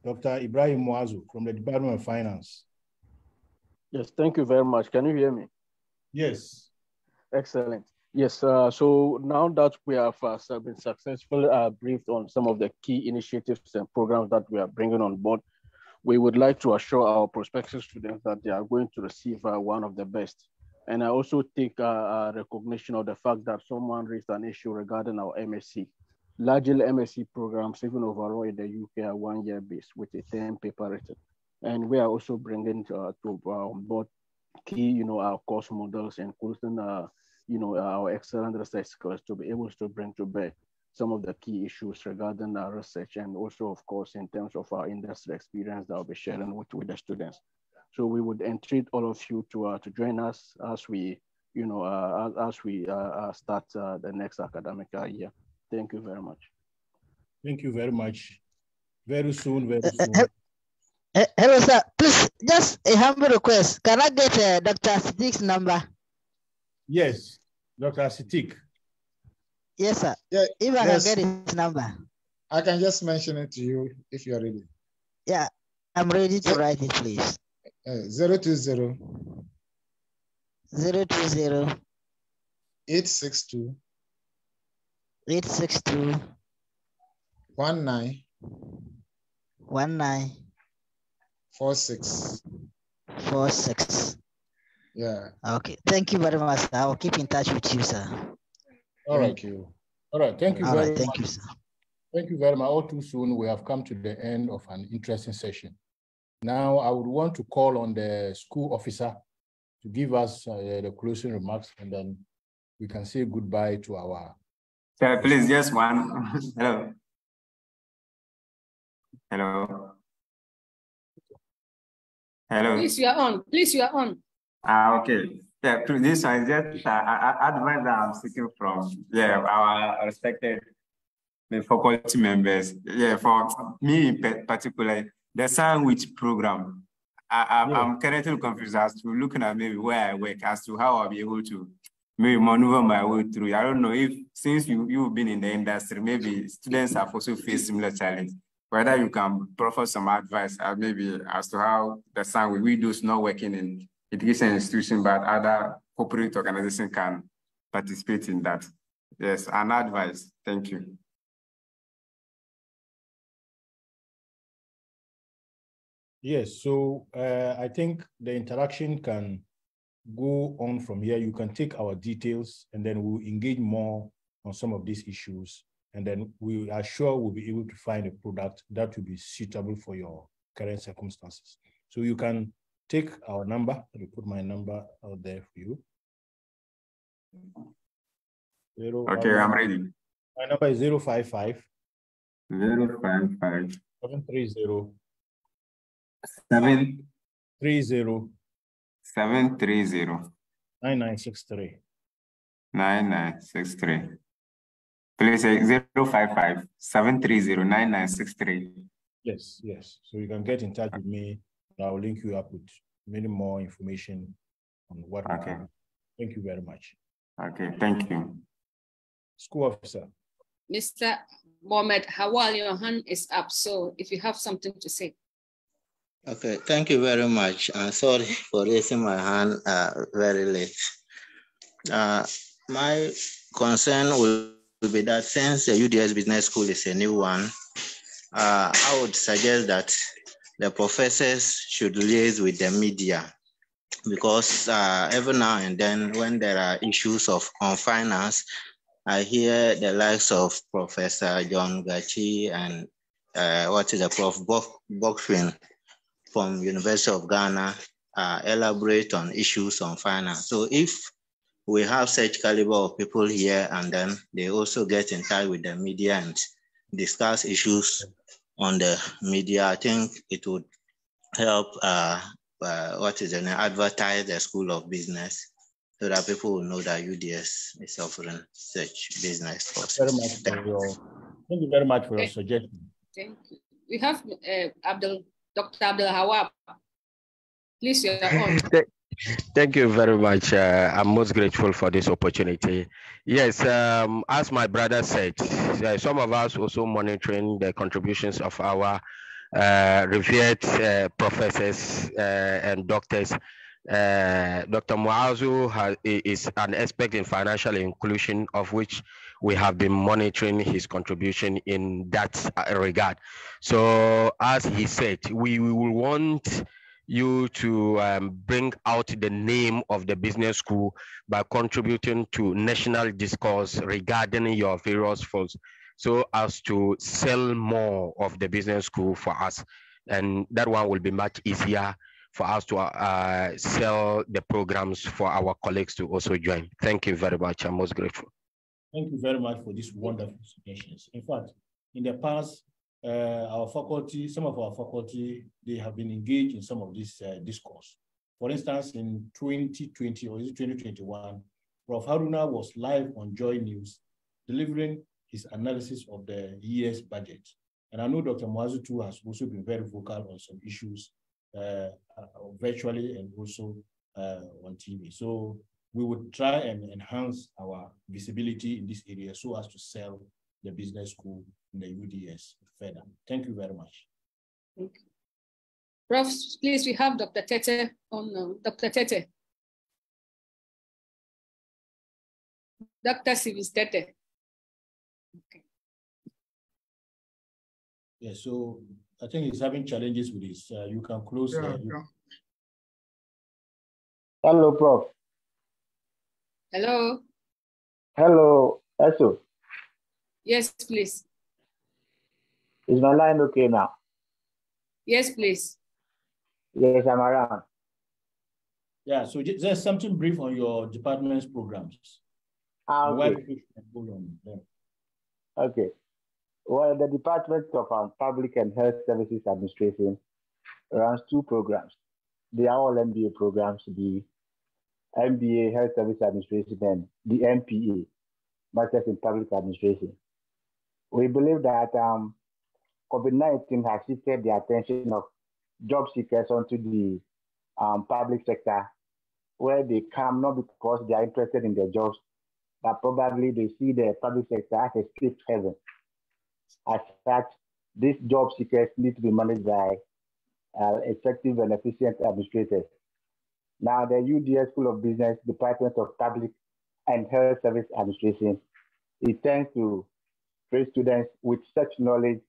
Dr. Ibrahim Muazu from the Department of Finance. Yes, thank you very much. Can you hear me? Yes. Excellent. Yes, so now that we have been successfully briefed on some of the key initiatives and programs that we are bringing on board, we would like to assure our prospective students that they are going to receive one of the best. And I also take recognition of the fact that someone raised an issue regarding our MSc. Largely MSc programs, even overall in the UK, are 1-year based with a 10 paper written. And we are also bringing to board key, our course models, including, our excellent research skills to be able to bring to bear some of the key issues regarding our research, and also, of course, in terms of our industry experience that I'll be sharing with the students. So we would entreat all of you to join us as we, start the next academic year. Thank you very much. Thank you very much. Very soon, very soon. Hello, sir. Please, just a humble request. Can I get Dr. Siddiq's number? Yes, Dr. Siddiq. Yes, sir. Yeah, if I can get his number. I can just mention it to you if you're ready. Yeah, I'm ready to write it, please. 020 020 862 862 19 46. Yeah. Okay. Thank you very much, sir. I will keep in touch with you, sir. All right. Thank you. All right. Thank you All very right. Thank much. you, sir. Thank you very much. All too soon, we have come to the end of an interesting session. Now, I would want to call on the school officer to give us the closing remarks, and then we can say goodbye to our... Please, just one. Hello. Hello. Hello. Please, you are on. Please, you are on. Okay. Yeah, this one is just advice that I'm seeking from our respected faculty members. Yeah, for me in particular, the sandwich program. I'm currently confused as to looking at maybe where I work as to how I'll be able to maybe maneuver my way through. I don't know if since you've been in the industry, maybe students have also faced similar challenges. Whether you can proffer some advice maybe as to how the sandwich we do not working in education institution, but other corporate organizations can participate in that. Yes, an advice. Thank you. Yes, so I think the interaction can go on from here. You can take our details and then we'll engage more on some of these issues. And then we are sure we'll be able to find a product that will be suitable for your current circumstances. So you can take our number. Let me put my number out there for you. Okay, I'm ready. My number is 055 055 730 730 9963. 9963. Please say 055 730 9963. Yes, yes. So you can get in touch with me. I'll link you up with many more information on what we can do. Thank you very much. Okay, thank you. School officer. Mr. Mohamed Hawal, your hand is up. So if you have something to say. Okay, thank you very much. Sorry for raising my hand very late. My concern will be that since the UDS Business School is a new one, I would suggest that the professors should liaise with the media, because every now and then when there are issues on finance, I hear the likes of Professor John Gachi and Prof. Bokfin from University of Ghana elaborate on issues on finance. So if we have such caliber of people here and then they also get in touch with the media and discuss issues on the media, I think it would help advertise the School of Business so that people will know that UDS is offering such business courses. Thank you very much for your suggestion. Thank you. We have Dr. Abdul Hawab. Please, you're on. Thank you very much. I'm most grateful for this opportunity. Yes, as my brother said, some of us also monitoring the contributions of our revered professors and doctors. Dr. Muazu is an expert in financial inclusion, of which we have been monitoring his contribution in that regard. So as he said, we will want you to bring out the name of the business school by contributing to national discourse regarding your various fields, so as to sell more of the business school for us. And that one will be much easier for us to sell the programs for our colleagues to also join. Thank you very much. I'm most grateful. Thank you very much for these wonderful suggestions. In fact, in the past, our faculty, some of our faculty, they have been engaged in some of this discourse. For instance, in 2020 or is it 2021, Prof. Haruna was live on Joy News, delivering his analysis of the year's budget. And I know Dr. Mwazu too has also been very vocal on some issues virtually and also on TV. So we would try and enhance our visibility in this area so as to sell the business school in the UDS further. Thank you very much. Thank you. Prof, please, we have Dr. Tete on Dr. Tete. Dr. Civis Tete. Okay. Yeah, so I think he's having challenges with this. You can close. Hello, Prof. Hello. Hello, Eso. Yes, please. Is my line okay now? Yes, please. Yes, I'm around. Yeah, so there's something brief on your department's programs. Okay. Okay. Well, the Department of Public and Health Services Administration runs two programs. They are all MBA programs, the MBA Health Service Administration and the MPA, Masters in Public Administration. We believe that COVID-19 has shifted the attention of job seekers onto the public sector, where they come not because they are interested in their jobs, but probably they see the public sector as a safe haven. As such, these job seekers need to be managed by effective and efficient administrators. Now, the UDS School of Business, Department of Public and Health Service Administration, it tends to train students with such knowledge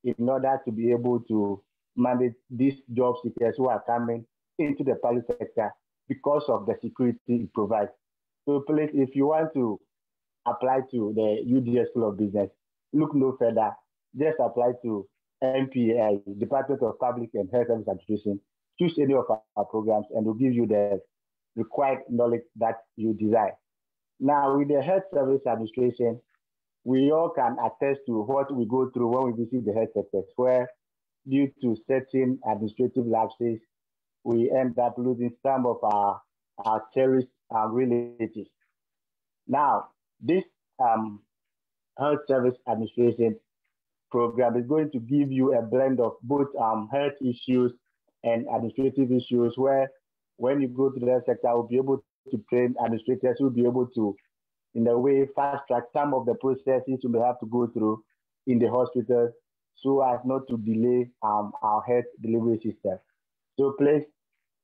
in order to be able to manage these job seekers who are coming into the public sector because of the security it provides. So please, if you want to apply to the UDS School of Business, look no further. Just apply to MPA, Department of Public and Health Service Administration. Choose any of our programs and we'll give you the required knowledge that you desire. Now, with the Health Service Administration, we all can attest to what we go through when we visit the health sectors, where due to certain administrative lapses, we end up losing some of our cherished relatives. Now, this Health Service Administration program is going to give you a blend of both health issues and administrative issues, where when you go to the health sector, we'll be able to train administrators who will be able to, in a way, fast track some of the processes you may have to go through in the hospital so as not to delay our health delivery system. So please,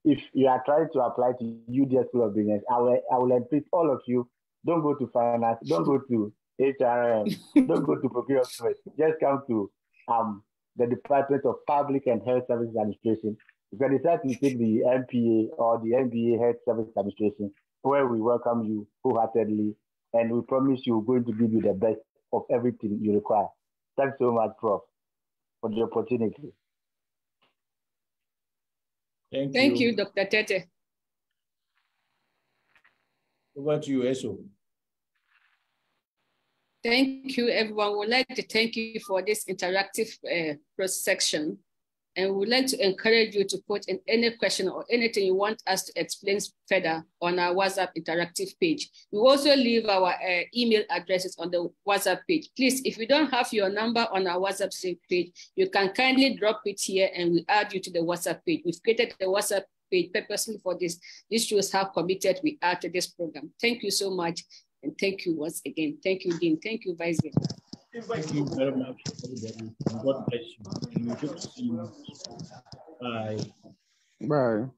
if you are trying to apply to UDS School of Business, I will entreat all of you, don't go to finance, don't go to HRM, don't go to procurement, just come to the Department of Public and Health Services Administration. You can decide to take the MPA or the MBA Health Service Administration, where we welcome you wholeheartedly, and we promise you we're going to give you the best of everything you require. Thanks so much, Prof, for the opportunity. Thank you, Dr. Tete. Over to you, Eso. Thank you, everyone. We'd like to thank you for this interactive section. And we'd like to encourage you to put in any question or anything you want us to explain further on our WhatsApp interactive page. We also leave our email addresses on the WhatsApp page. Please, if you don't have your number on our WhatsApp page, you can kindly drop it here and we add you to the WhatsApp page. We've created the WhatsApp page purposely for this. This shows how committed we are to this program. Thank you so much. And thank you once again. Thank you, Dean. Thank you, Vice Dean. Thank you very much, everybody. God bless you. And we hope to see you. Bye. Bye.